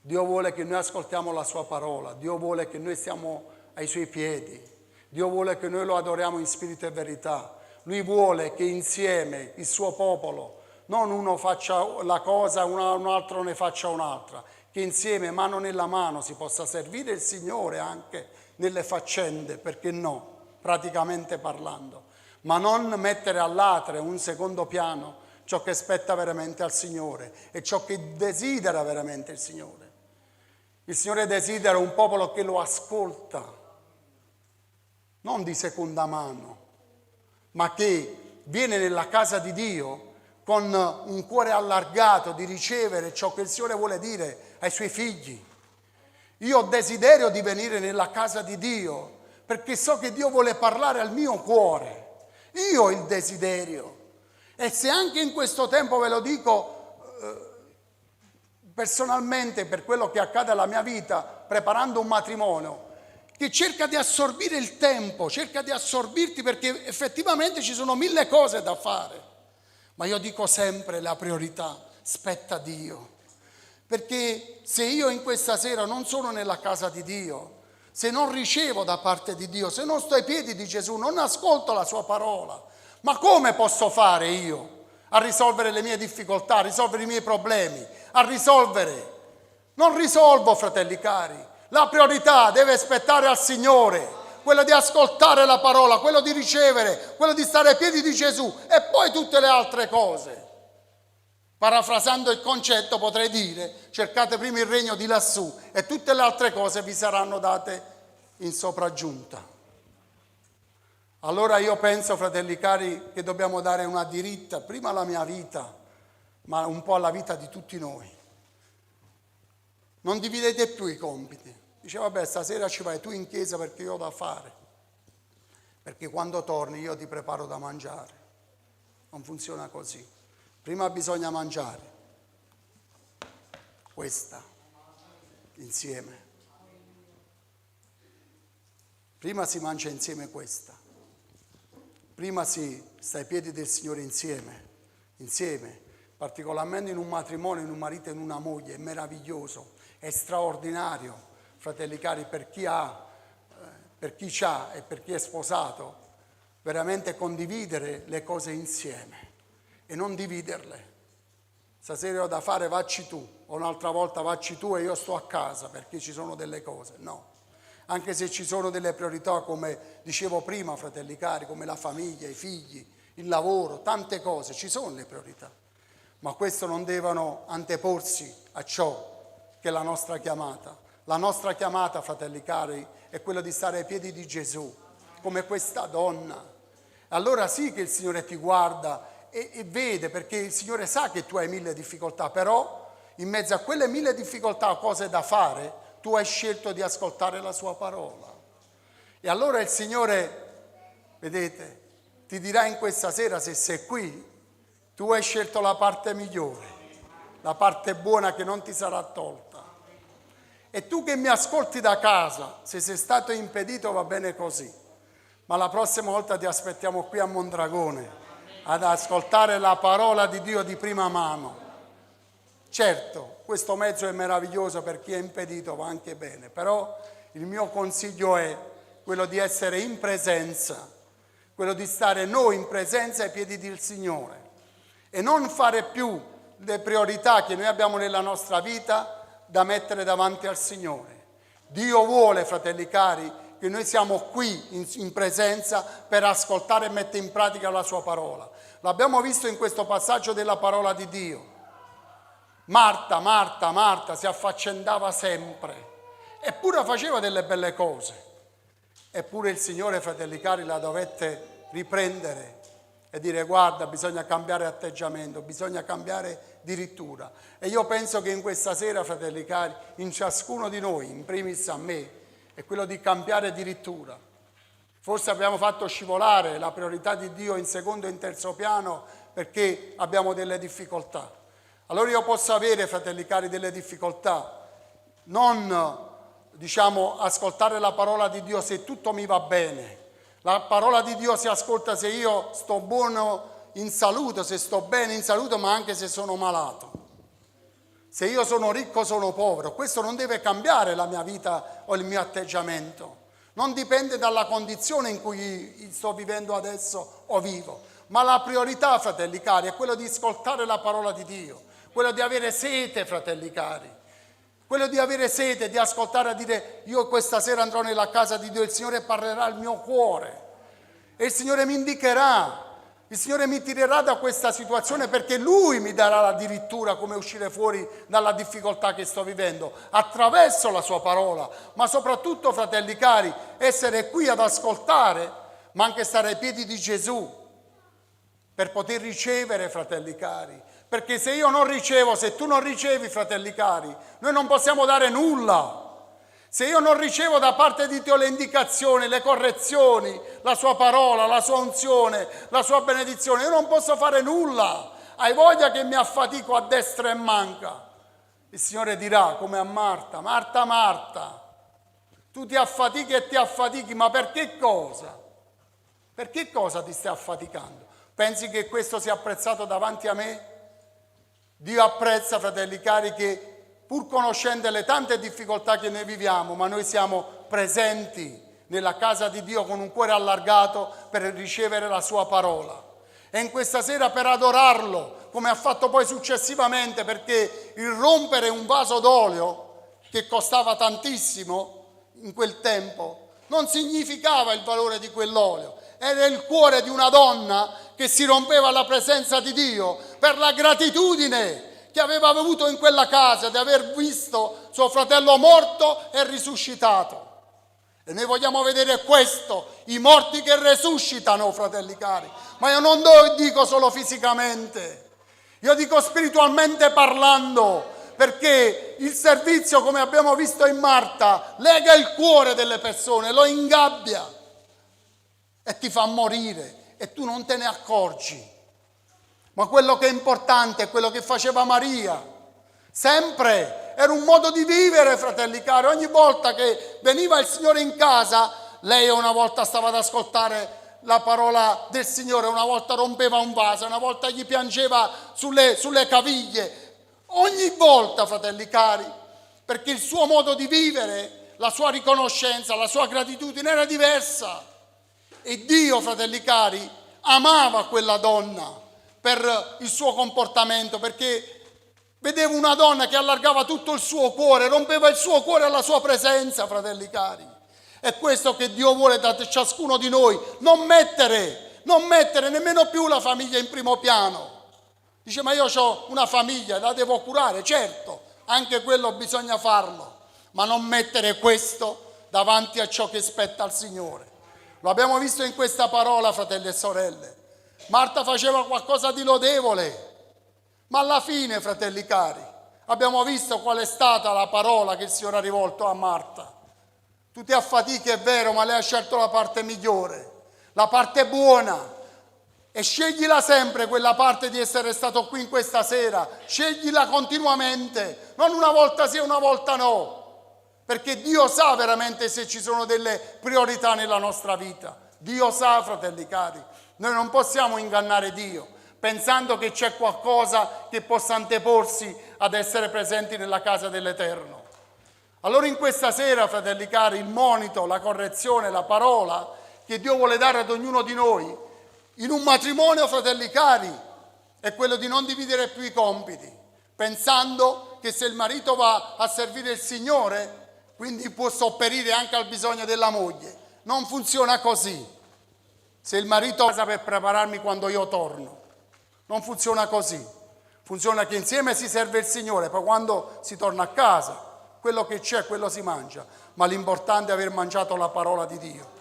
Dio vuole che noi ascoltiamo la sua parola, Dio vuole che noi stiamo ai suoi piedi, Dio vuole che noi lo adoriamo in spirito e verità. Lui vuole che insieme il suo popolo, non uno faccia la cosa, un altro ne faccia un'altra, che insieme, mano nella mano, si possa servire il Signore anche nelle faccende, perché no, praticamente parlando, ma non mettere all'atre un secondo piano ciò che spetta veramente al Signore e ciò che desidera veramente il Signore. Il Signore desidera un popolo che lo ascolta, non di seconda mano, ma che viene nella casa di Dio con un cuore allargato di ricevere ciò che il Signore vuole dire ai suoi figli. Io ho desiderio di venire nella casa di Dio perché so che Dio vuole parlare al mio cuore. Io ho il desiderio. E se anche in questo tempo, ve lo dico personalmente, per quello che accade alla mia vita, preparando un matrimonio, che cerca di assorbire il tempo, cerca di assorbirti perché effettivamente ci sono 1000 cose da fare. Ma io dico sempre la priorità spetta a Dio. Perché se io in questa sera non sono nella casa di Dio, se non ricevo da parte di Dio, se non sto ai piedi di Gesù, non ascolto la sua parola, ma come posso fare io a risolvere le mie difficoltà, a risolvere i miei problemi, a risolvere? Non risolvo, fratelli cari. La priorità deve aspettare al Signore, quello di ascoltare la parola, quello di ricevere, quello di stare ai piedi di Gesù e poi tutte le altre cose. Parafrasando il concetto potrei dire, cercate prima il regno di lassù e tutte le altre cose vi saranno date in sopraggiunta. Allora io penso, fratelli cari, che dobbiamo dare una diritta, prima alla mia vita, ma un po' alla vita di tutti noi. Non dividete più i compiti. Dice, vabbè, stasera ci vai tu in chiesa perché io ho da fare. Perché quando torni io ti preparo da mangiare. Non funziona così. Prima bisogna mangiare. Questa. Insieme. Prima si mangia insieme questa. Prima si sta ai piedi del Signore insieme. Insieme. Particolarmente in un matrimonio, in un marito e in una moglie. È meraviglioso. È straordinario. Fratelli cari, per chi c'ha e per chi è sposato, veramente condividere le cose insieme e non dividerle. Stasera ho da fare, vacci tu, o un'altra volta vacci tu e io sto a casa perché ci sono delle cose. No, anche se ci sono delle priorità, come dicevo prima, fratelli cari, come la famiglia, i figli, il lavoro, tante cose, ci sono le priorità, ma questo non devono anteporsi a ciò che è la nostra chiamata. La nostra chiamata, fratelli cari, è quella di stare ai piedi di Gesù, come questa donna. Allora sì che il Signore ti guarda e vede, perché il Signore sa che tu hai 1000 difficoltà, però in mezzo a quelle 1000 difficoltà, cose da fare, tu hai scelto di ascoltare la sua parola. E allora il Signore, vedete, ti dirà in questa sera, se sei qui, tu hai scelto la parte migliore, la parte buona che non ti sarà tolta. E tu che mi ascolti da casa, se sei stato impedito va bene così, ma la prossima volta ti aspettiamo qui a Mondragone ad ascoltare la parola di Dio di prima mano. Certo, questo mezzo è meraviglioso, per chi è impedito va anche bene, però il mio consiglio è quello di essere in presenza, quello di stare noi in presenza ai piedi del Signore e non fare più le priorità che noi abbiamo nella nostra vita da mettere davanti al Signore. Dio vuole, fratelli cari, che noi siamo qui in presenza per ascoltare e mettere in pratica la sua parola. L'abbiamo visto in questo passaggio della parola di Dio. Marta si affaccendava sempre, eppure faceva delle belle cose. Eppure il Signore, fratelli cari, la dovette riprendere e dire: guarda, bisogna cambiare atteggiamento, bisogna cambiare dirittura. E io penso che in questa sera, fratelli cari, in ciascuno di noi, in primis a me, è quello di cambiare addirittura. Forse abbiamo fatto scivolare la priorità di Dio in secondo e in terzo piano perché abbiamo delle difficoltà. Allora io posso avere, fratelli cari, delle difficoltà, non ascoltare la parola di Dio se tutto mi va bene. La parola di Dio si ascolta se io sto buono in salute, se sto bene in salute, ma anche se sono malato. Se io sono ricco, sono povero. Questo non deve cambiare la mia vita o il mio atteggiamento. Non dipende dalla condizione in cui sto vivendo adesso o vivo. Ma la priorità, fratelli cari, è quello di ascoltare la parola di Dio. Quello di avere sete, fratelli cari. Quello di avere sete, di ascoltare, a dire: io questa sera andrò nella casa di Dio, il Signore parlerà al mio cuore. E il Signore mi indicherà. Il Signore mi tirerà da questa situazione perché Lui mi darà addirittura come uscire fuori dalla difficoltà che sto vivendo, attraverso la Sua parola. Ma soprattutto, fratelli cari, essere qui ad ascoltare, ma anche stare ai piedi di Gesù per poter ricevere, fratelli cari. Perché se io non ricevo, se tu non ricevi, fratelli cari, noi non possiamo dare nulla. Se io non ricevo da parte di Dio le indicazioni, le correzioni, la sua parola, la sua unzione, la sua benedizione, io non posso fare nulla. Hai voglia che mi affatico a destra e manca? Il Signore dirà, come a Marta: Marta, Marta, tu ti affatichi e ti affatichi, ma per che cosa? Per che cosa ti stai affaticando? Pensi che questo sia apprezzato davanti a me? Dio apprezza, fratelli cari, che pur conoscendo le tante difficoltà che noi viviamo, ma noi siamo presenti nella casa di Dio con un cuore allargato per ricevere la sua parola. E in questa sera per adorarlo, come ha fatto poi successivamente, perché il rompere un vaso d'olio, che costava tantissimo in quel tempo, non significava il valore di quell'olio. Era il cuore di una donna che si rompeva alla presenza di Dio per la gratitudine che aveva avuto in quella casa di aver visto suo fratello morto e risuscitato. E noi vogliamo vedere questo, i morti che resuscitano, fratelli cari. Ma io non dico solo fisicamente, io dico spiritualmente parlando, perché il servizio, come abbiamo visto in Marta, lega il cuore delle persone, lo ingabbia e ti fa morire e tu non te ne accorgi. Ma quello che è importante è quello che faceva Maria. Sempre era un modo di vivere, fratelli cari. Ogni volta che veniva il Signore in casa, lei una volta stava ad ascoltare la parola del Signore, una volta rompeva un vaso, una volta gli piangeva sulle caviglie. Ogni volta, fratelli cari, perché il suo modo di vivere, la sua riconoscenza, la sua gratitudine era diversa. E Dio, fratelli cari, amava quella donna per il suo comportamento, perché vedeva una donna che allargava tutto il suo cuore, rompeva il suo cuore alla sua presenza, fratelli cari. È questo che Dio vuole da ciascuno di noi, non mettere nemmeno più la famiglia in primo piano. Dice, ma io ho una famiglia, la devo curare, certo, anche quello bisogna farlo, ma non mettere questo davanti a ciò che spetta al Signore. Lo abbiamo visto in questa parola, fratelli e sorelle. Marta faceva qualcosa di lodevole, ma alla fine, fratelli cari, abbiamo visto qual è stata la parola che il Signore ha rivolto a Marta. Tu ti affatichi, è vero, ma lei ha scelto la parte migliore, la parte buona. E sceglila sempre quella parte di essere stato qui in questa sera, sceglila continuamente, non una volta sì e una volta no, perché Dio sa veramente se ci sono delle priorità nella nostra vita. Dio sa, fratelli cari, noi non possiamo ingannare Dio pensando che c'è qualcosa che possa anteporsi ad essere presenti nella casa dell'Eterno. Allora in questa sera, fratelli cari, il monito, la correzione, la parola che Dio vuole dare ad ognuno di noi in un matrimonio, fratelli cari, è quello di non dividere più i compiti, pensando che se il marito va a servire il Signore, quindi può sopperire anche al bisogno della moglie. Non funziona così. Se il marito va a casa per prepararmi quando io torno, non funziona così. Funziona che insieme si serve il Signore, poi quando si torna a casa, quello che c'è, quello si mangia. Ma l'importante è aver mangiato la parola di Dio.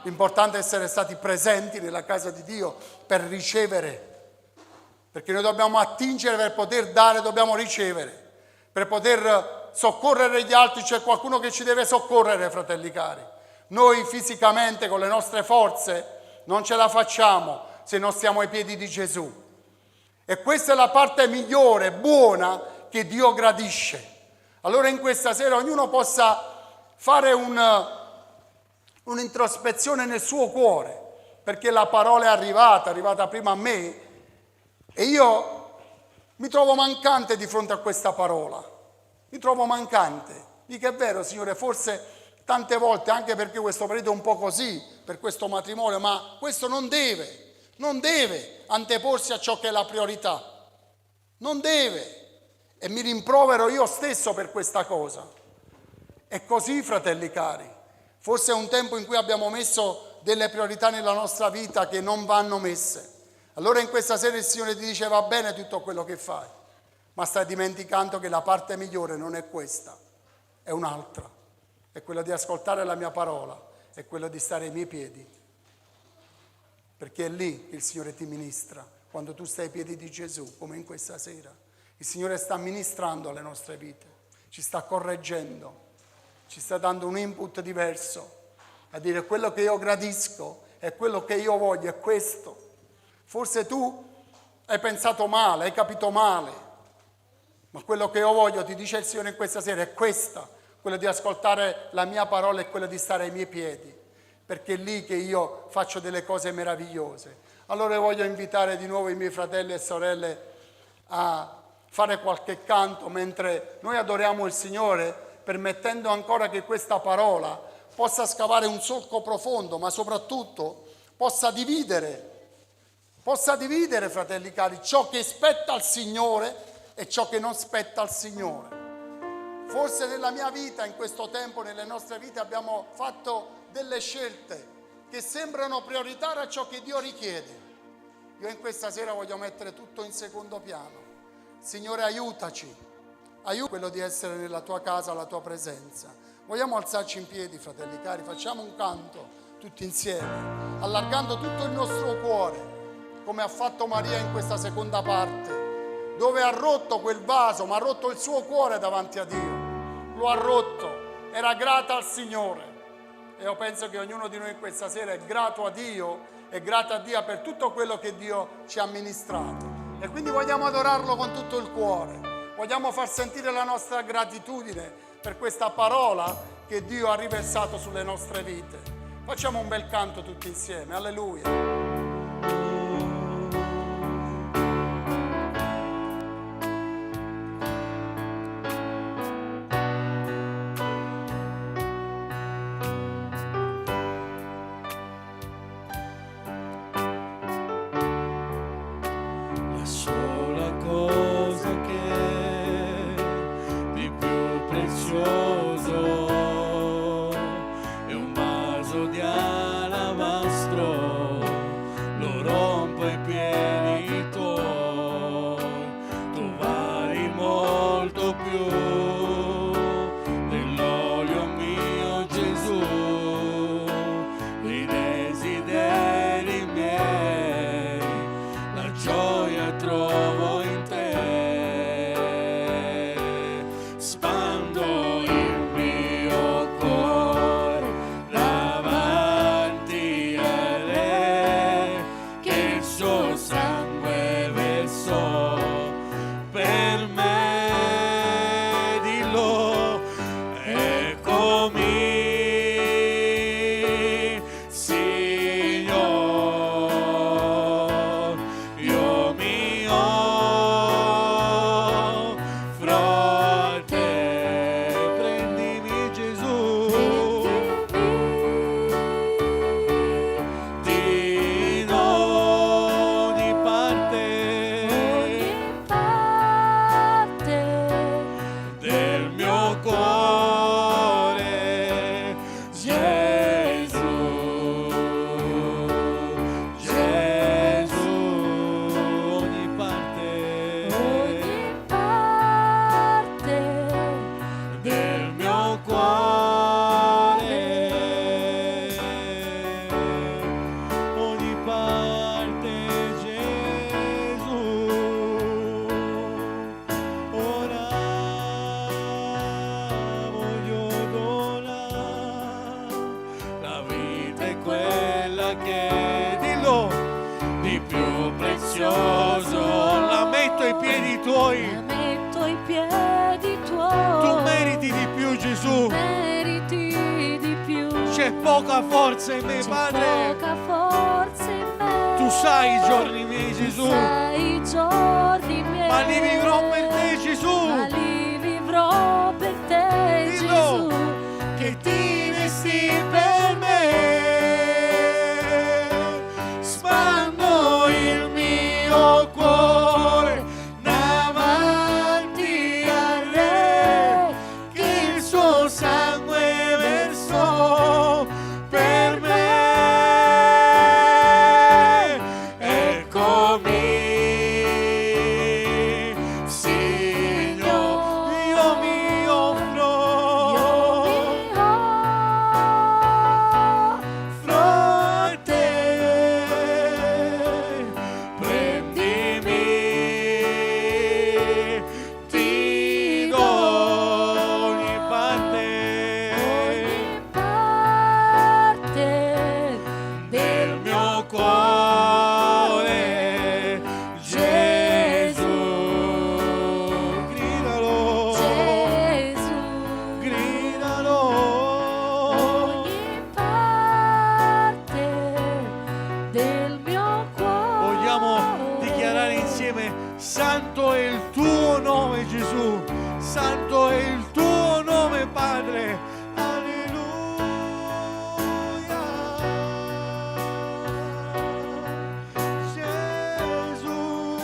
L'importante è essere stati presenti nella casa di Dio per ricevere, perché noi dobbiamo attingere per poter dare, dobbiamo ricevere, per poter soccorrere gli altri c'è qualcuno che ci deve soccorrere, fratelli cari. Noi fisicamente con le nostre forze non ce la facciamo se non stiamo ai piedi di Gesù. E questa è la parte migliore, buona, che Dio gradisce. Allora in questa sera ognuno possa fare un'introspezione nel suo cuore, perché la parola è arrivata prima a me e io mi trovo mancante di fronte a questa parola, mi trovo mancante. Dico, è vero Signore, forse tante volte, anche perché questo periodo è un po' così, per questo matrimonio, ma questo non deve anteporsi a ciò che è la priorità, non deve, e mi rimprovero io stesso per questa cosa. È così, fratelli cari. Forse è un tempo in cui abbiamo messo delle priorità nella nostra vita che non vanno messe. Allora in questa sera il Signore ti dice, va bene tutto quello che fai, ma stai dimenticando che la parte migliore non è questa, è un'altra. È quella di ascoltare la mia parola, è quella di stare ai miei piedi. Perché è lì che il Signore ti ministra, quando tu stai ai piedi di Gesù, come in questa sera. Il Signore sta ministrando alle nostre vite, ci sta correggendo. Ci sta dando un input diverso, a dire quello che io gradisco e quello che io voglio è questo. Forse tu hai pensato male, hai capito male, ma quello che io voglio, ti dice il Signore in questa sera, è questa, quello di ascoltare la mia parola e quello di stare ai miei piedi, perché è lì che io faccio delle cose meravigliose. Allora voglio invitare di nuovo i miei fratelli e sorelle a fare qualche canto mentre noi adoriamo il Signore, permettendo ancora che questa parola possa scavare un solco profondo, ma soprattutto possa dividere, fratelli cari, ciò che spetta al Signore e ciò che non spetta al Signore. Forse nella mia vita, in questo tempo, nelle nostre vite, abbiamo fatto delle scelte che sembrano prioritari a ciò che Dio richiede. Io in questa sera voglio mettere tutto in secondo piano. Signore, aiutaci. Aiuta quello di essere nella tua casa, alla tua presenza. Vogliamo alzarci in piedi, fratelli cari, facciamo un canto tutti insieme, allargando tutto il nostro cuore, come ha fatto Maria in questa seconda parte, dove ha rotto quel vaso, ma ha rotto il suo cuore davanti a Dio. Lo ha rotto, era grata al Signore. E io penso che ognuno di noi in questa sera è grato a Dio, è grato a Dio per tutto quello che Dio ci ha ministrato. E quindi vogliamo adorarlo con tutto il cuore. Vogliamo far sentire la nostra gratitudine per questa parola che Dio ha riversato sulle nostre vite. Facciamo un bel canto tutti insieme. Alleluia. tuoi. la metto ai piedi tuoi. Tu meriti di più, Gesù. Meriti di più. C'è poca forza in me, C'è Padre. poca forza in me. Tu sai i giorni miei, Gesù. Sai i giorni miei. Ma li vivrò per te, Gesù. Ma li vivrò per te, Dillo. Gesù. Che ti resti per me. Spando il mio cuore davanti al Re, che il suo sangue versò per me. Eccomi, Signore, io mi offro. Ti do ogni parte del mio cuore, Gesù. Gridalo, gridalo. Del mio cuore. Vogliamo dichiarare insieme: santo è il tuo nome, Gesù. Santo è il tuo nome, Padre. Alleluia. Gesù.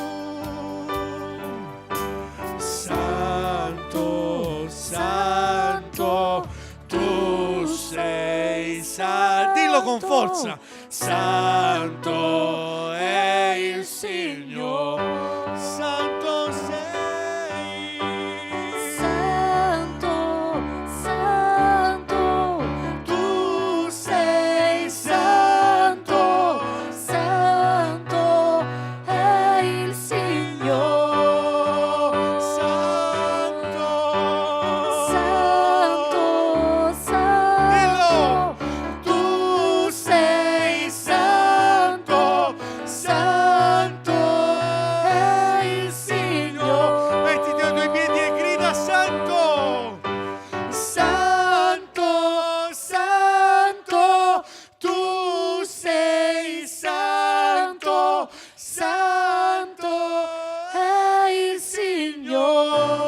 Santo, santo, tu sei santo. Dillo con forza. Santo è il Signore. Santo sei. Santo, santo, tu sei santo, santo è il Signore. Santo. Santo, santo, tu sei santo, santo è il Signore. Mettiti ai tuoi piedi e grida: santo. Santo, santo, tu sei santo, santo è il Signore.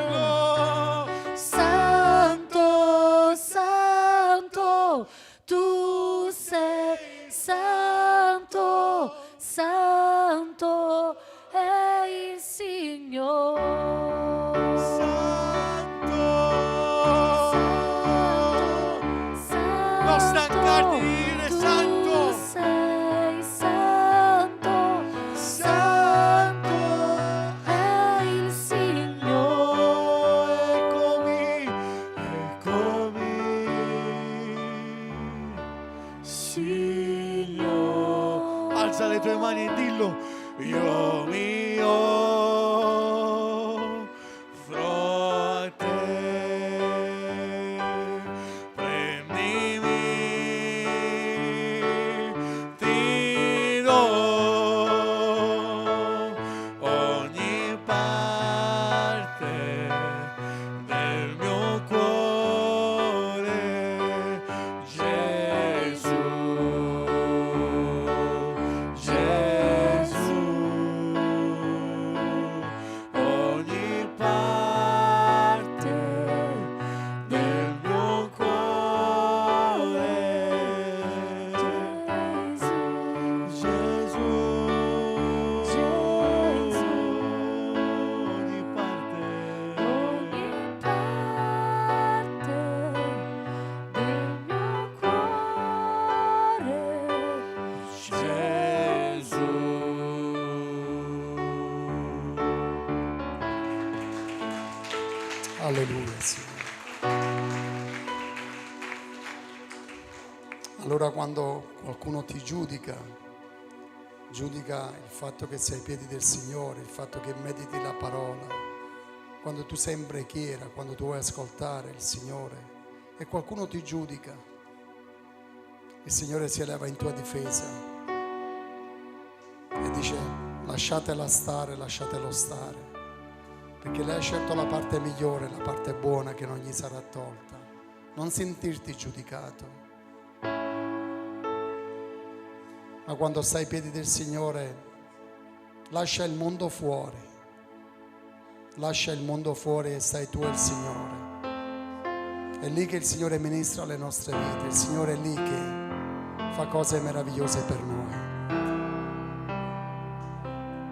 Dillo. Santo, santo, tu sei santo, santo è il Signore. Non stancarti di dire santo. Tu sei santo, santo è il Signore. Eccomi, Signore. Alza le tue mani e dillo: io mi offro a te. Prendimi, ti do ogni parte del mio cuore, Gesù. Gesù, ogni parte del mio cuore, Gesù, ogni parte. Gesù. Alleluia, Signore. Allora quando qualcuno ti giudica il fatto che sei ai piedi del Signore, il fatto che mediti la parola, quando tu sei in preghiera, quando tu vuoi ascoltare il Signore e qualcuno ti giudica, il Signore si eleva in tua difesa e dice: la lasciatela stare, lasciatelo stare, perché lei ha scelto la parte migliore, la parte buona che non gli sarà tolta. Non sentirti giudicato, ma quando stai ai piedi del Signore, lascia il mondo fuori, lascia il mondo fuori e stai tu e il Signore. È lì che il Signore ministra le nostre vite, il Signore è lì che fa cose meravigliose per noi.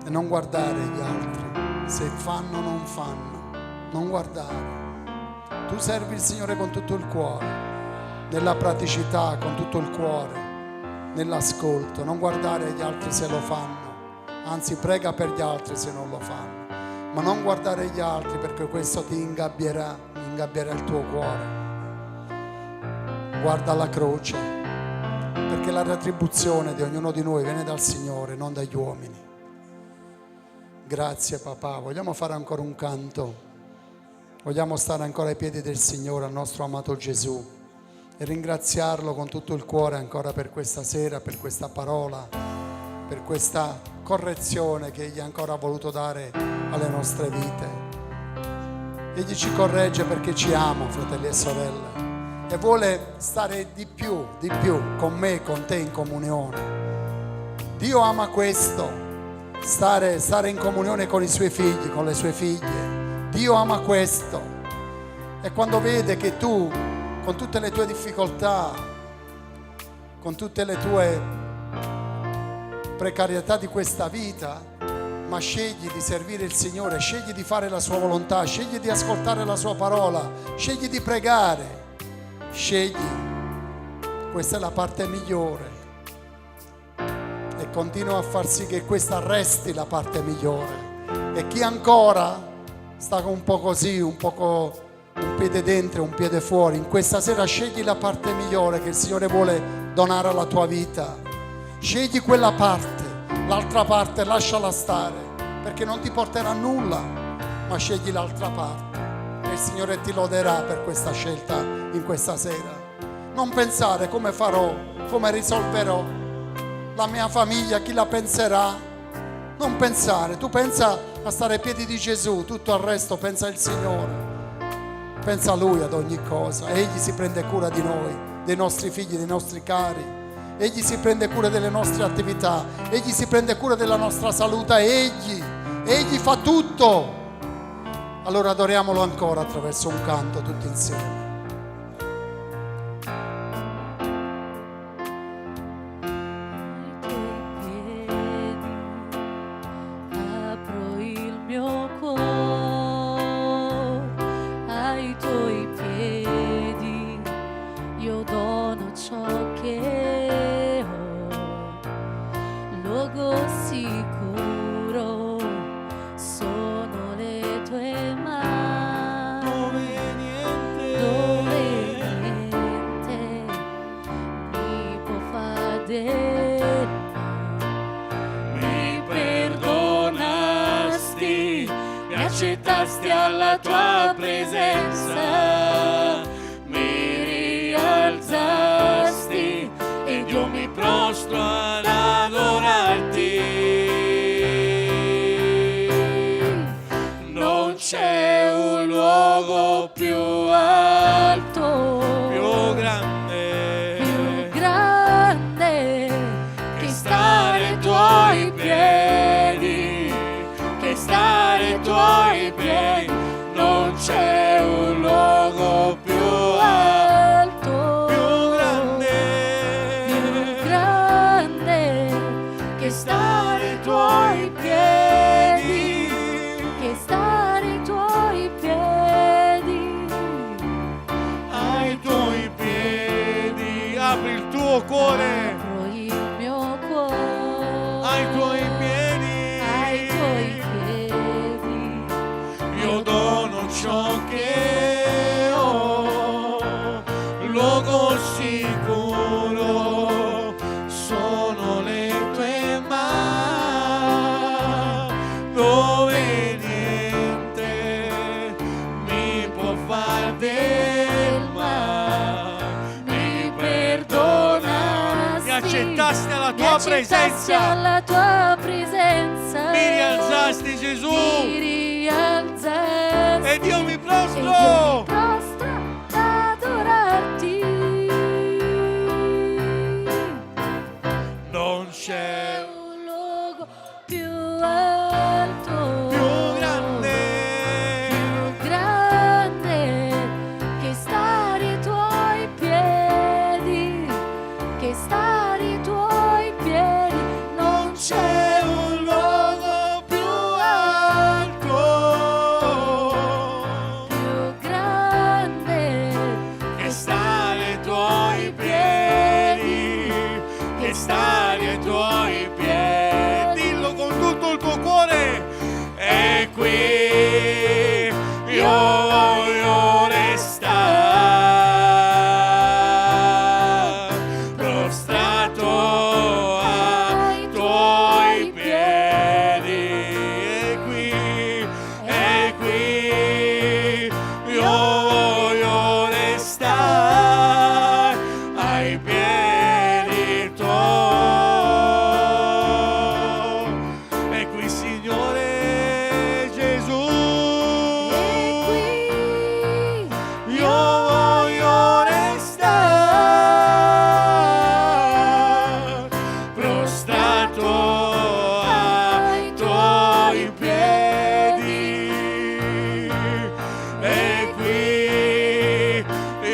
E non guardare gli altri, se fanno o non fanno, non guardare. Tu servi il Signore con tutto il cuore, nella praticità, con tutto il cuore, nell'ascolto. Non guardare gli altri se lo fanno, anzi prega per gli altri se non lo fanno, ma non guardare gli altri, perché questo ti ingabbierà il tuo cuore. Guarda la croce, perché la retribuzione di ognuno di noi viene dal Signore, non dagli uomini. Grazie papà, vogliamo fare ancora un canto, vogliamo stare ancora ai piedi del Signore, al nostro amato Gesù, e ringraziarlo con tutto il cuore ancora per questa sera, per questa parola, per questa correzione che Egli ancora ha voluto dare alle nostre vite. Egli ci corregge perché ci ama, fratelli e sorelle, e vuole stare di più con me, con te in comunione. Dio ama questo, stare in comunione con i suoi figli, con le sue figlie. Dio ama questo, e quando vede che tu, con tutte le tue difficoltà, con tutte le tue precarietà di questa vita, ma scegli di servire il Signore, scegli di fare la sua volontà, scegli di ascoltare la sua parola, scegli di pregare, scegli, questa è la parte migliore, e continua a far sì che questa resti la parte migliore. E chi ancora sta un po' così, un piede dentro, un piede fuori, in questa sera scegli la parte migliore che il Signore vuole donare alla tua vita. Scegli quella parte, l'altra parte lasciala stare, perché non ti porterà a nulla, ma scegli l'altra parte e il Signore ti loderà per questa scelta in questa sera. Non pensare come farò, come risolverò la mia famiglia, chi la penserà. Non pensare, tu pensa a stare ai piedi di Gesù, tutto il resto pensa al Signore. Pensa a Lui ad ogni cosa. Egli si prende cura di noi, dei nostri figli, dei nostri cari. Egli si prende cura delle nostre attività. Egli si prende cura della nostra salute. Egli fa tutto. Allora adoriamolo ancora attraverso un canto tutti insieme. Accettasti alla tua presenza, mi rialzasti ed io mi prostro ad adorarti. Non c'è un luogo più alto, più grande che stare ai tuoi piedi, che stare ai tuoi piedi. Non c'è un luogo più alto, più grande che stare ai tuoi piedi, che stare ai tuoi piedi, Ai tuoi piedi, apri il tuo cuore, apro il mio cuore, ai tuoi piedi, ai tuoi piedi. io dono ciò che ho, luogo sicuro sono le tue mani, dove niente mi può far del male. Mi perdonasti, mi accettasti alla tua presenza, alla tua presenza. mi rialzasti, Gesù, mi rialzasti, ed io mi io mi prostro. prostro ad adorarti. Non c'è Un luogo più alto, più grande più grande che stare ai tuoi piedi, che stare ai tuoi piedi. Non c'è un luogo più alto più grande che stare ai tuoi piedi, che stare ai tuoi piedi. Dillo con tutto il tuo cuore. E qui io voglio restare prostrato ai tuoi piedi. E qui io voglio restare ai piedi tuoi. E qui, Signore Gesù, e qui io voglio restare prostrato ai tuoi piedi. E qui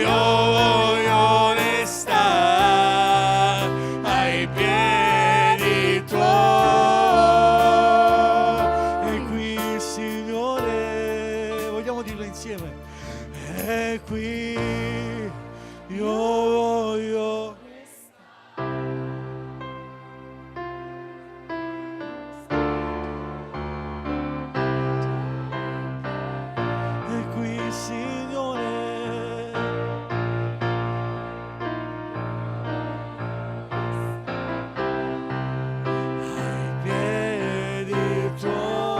io voglio restare ai piedi tuoi. E qui, Signore, vogliamo dirlo insieme. E qui io voglio. E qui, Signore, ai piedi tuoi.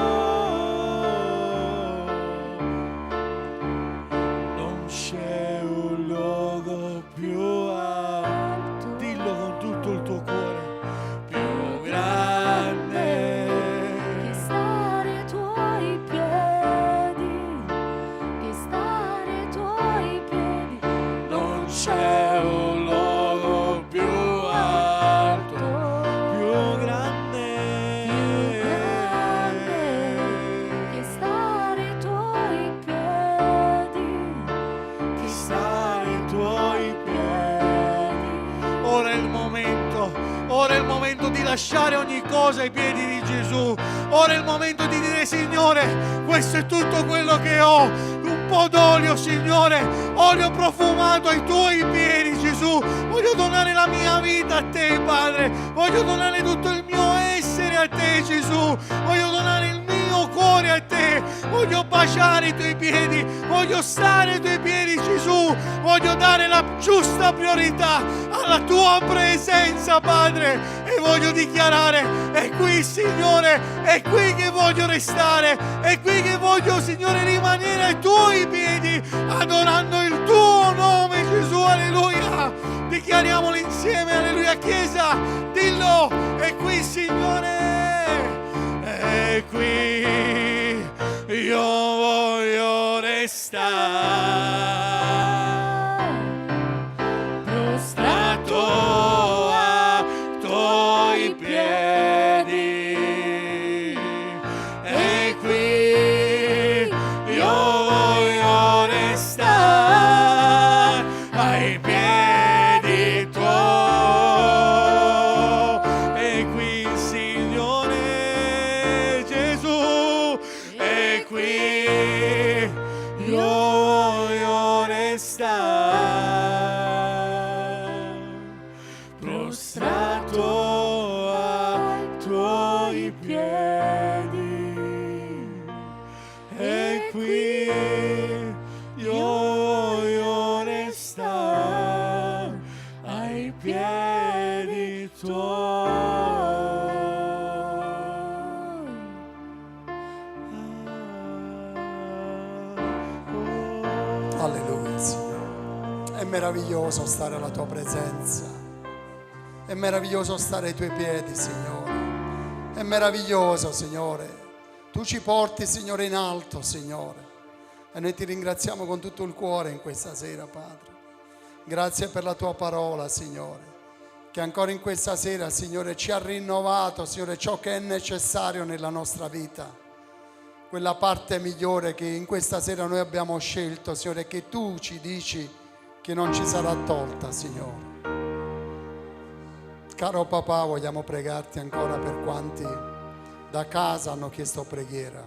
Non c'è un luogo più alto, dillo con tutto il tuo cuore, più grande che stare ai tuoi piedi, che stare ai tuoi piedi. non c'è un luogo più alto, più grande che stare ai tuoi piedi, che stare ai tuoi piedi. Ora è il momento, ora è il momento di lasciare ogni cosa ai piedi di Gesù. Ora è il momento di dire: Signore, questo è tutto quello che ho. Un po' d'olio, Signore, olio profumato ai tuoi piedi, Gesù. Voglio donare la mia vita a te, Padre. Voglio donare tutto il mio essere a te, Gesù. Voglio donare il mio cuore a te. Voglio baciare i tuoi piedi. Voglio stare ai tuoi piedi, Gesù. Voglio dare la giusta priorità alla tua presenza, Padre. E voglio dichiarare: è qui, Signore, è qui che voglio restare. È qui che voglio, Signore, rimanere ai tuoi piedi, adorando il tuo nome, Gesù. Alleluia. Dichiariamolo insieme, alleluia, Chiesa. Dillo: è qui, Signore, è qui. Io voglio restare prostrato ai tuoi piedi. E qui io voglio restare ai piedi tuoi. E qui, Signore Gesù, e qui io voglio restare prostrato ai tuoi piedi. E qui io voglio restare ai piedi tuoi. Alleluia, Signore. È meraviglioso stare alla tua presenza. È meraviglioso stare ai tuoi piedi, Signore. È meraviglioso, Signore. Tu ci porti, Signore, in alto, Signore. E noi ti ringraziamo con tutto il cuore in questa sera, Padre. Grazie per la tua parola, Signore, che ancora in questa sera, Signore, ci ha rinnovato, Signore, ciò che è necessario nella nostra vita. Quella parte migliore che in questa sera noi abbiamo scelto, Signore, che tu ci dici che non ci sarà tolta, Signore. Caro papà, vogliamo pregarti ancora per quanti da casa hanno chiesto preghiera.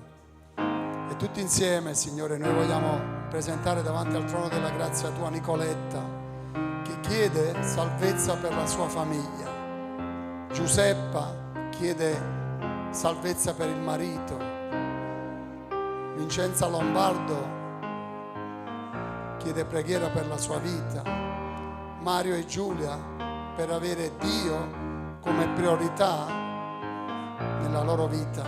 E tutti insieme, Signore, noi vogliamo presentare davanti al trono della grazia tua Nicoletta, che chiede salvezza per la sua famiglia. Giuseppa chiede salvezza per il marito. Vincenza Lombardo chiede preghiera per la sua vita. Mario e Giulia per avere Dio come priorità nella loro vita.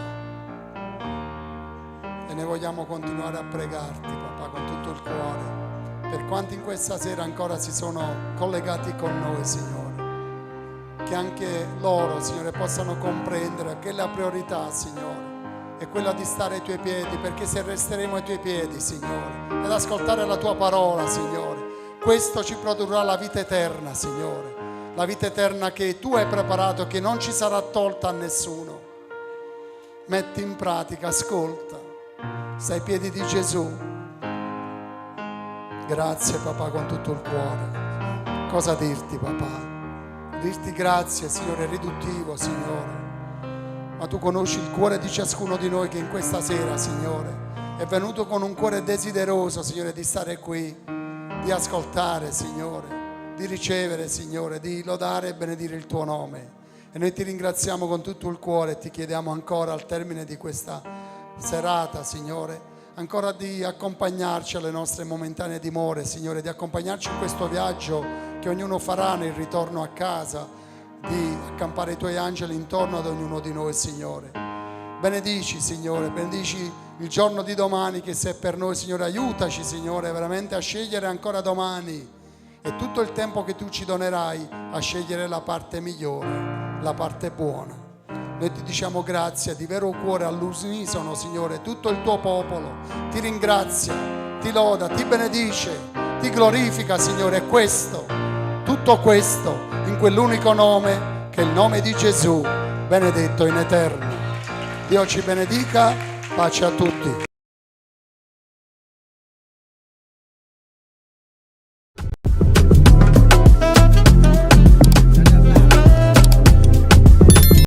E noi vogliamo continuare a pregarti, papà, con tutto il cuore, per quanti in questa sera ancora si sono collegati con noi, Signore, che anche loro, Signore, possano comprendere che la priorità, Signore, è quella di stare ai tuoi piedi, perché se resteremo ai tuoi piedi, Signore, ed ascoltare la tua parola, Signore, questo ci produrrà la vita eterna, Signore, la vita eterna che tu hai preparato, che non ci sarà tolta a nessuno. Metti in pratica, ascolta, stai ai piedi di Gesù. Grazie, papà, con tutto il cuore. Cosa dirti, papà? Dirti grazie, Signore, è riduttivo, Signore. Ma tu conosci il cuore di ciascuno di noi che in questa sera, Signore, è venuto con un cuore desideroso, Signore, di stare qui, di ascoltare, Signore, di ricevere, Signore, di lodare e benedire il tuo nome. E noi ti ringraziamo con tutto il cuore e ti chiediamo ancora al termine di questa serata, Signore, ancora di accompagnarci alle nostre momentanee dimore, Signore, di accompagnarci in questo viaggio che ognuno farà nel ritorno a casa, di accampare i tuoi angeli intorno ad ognuno di noi, Signore. Benedici, Signore, benedici il giorno di domani che se è per noi, Signore, aiutaci, Signore, veramente a scegliere ancora domani e tutto il tempo che tu ci donerai a scegliere la parte migliore, la parte buona. Noi ti diciamo grazie di vero cuore all'unisono, Signore, tutto il tuo popolo ti ringrazia, ti loda, ti benedice, ti glorifica, Signore, e questo, tutto questo in quell'unico nome che è il nome di Gesù, benedetto in eterno. Dio ci benedica, pace a tutti.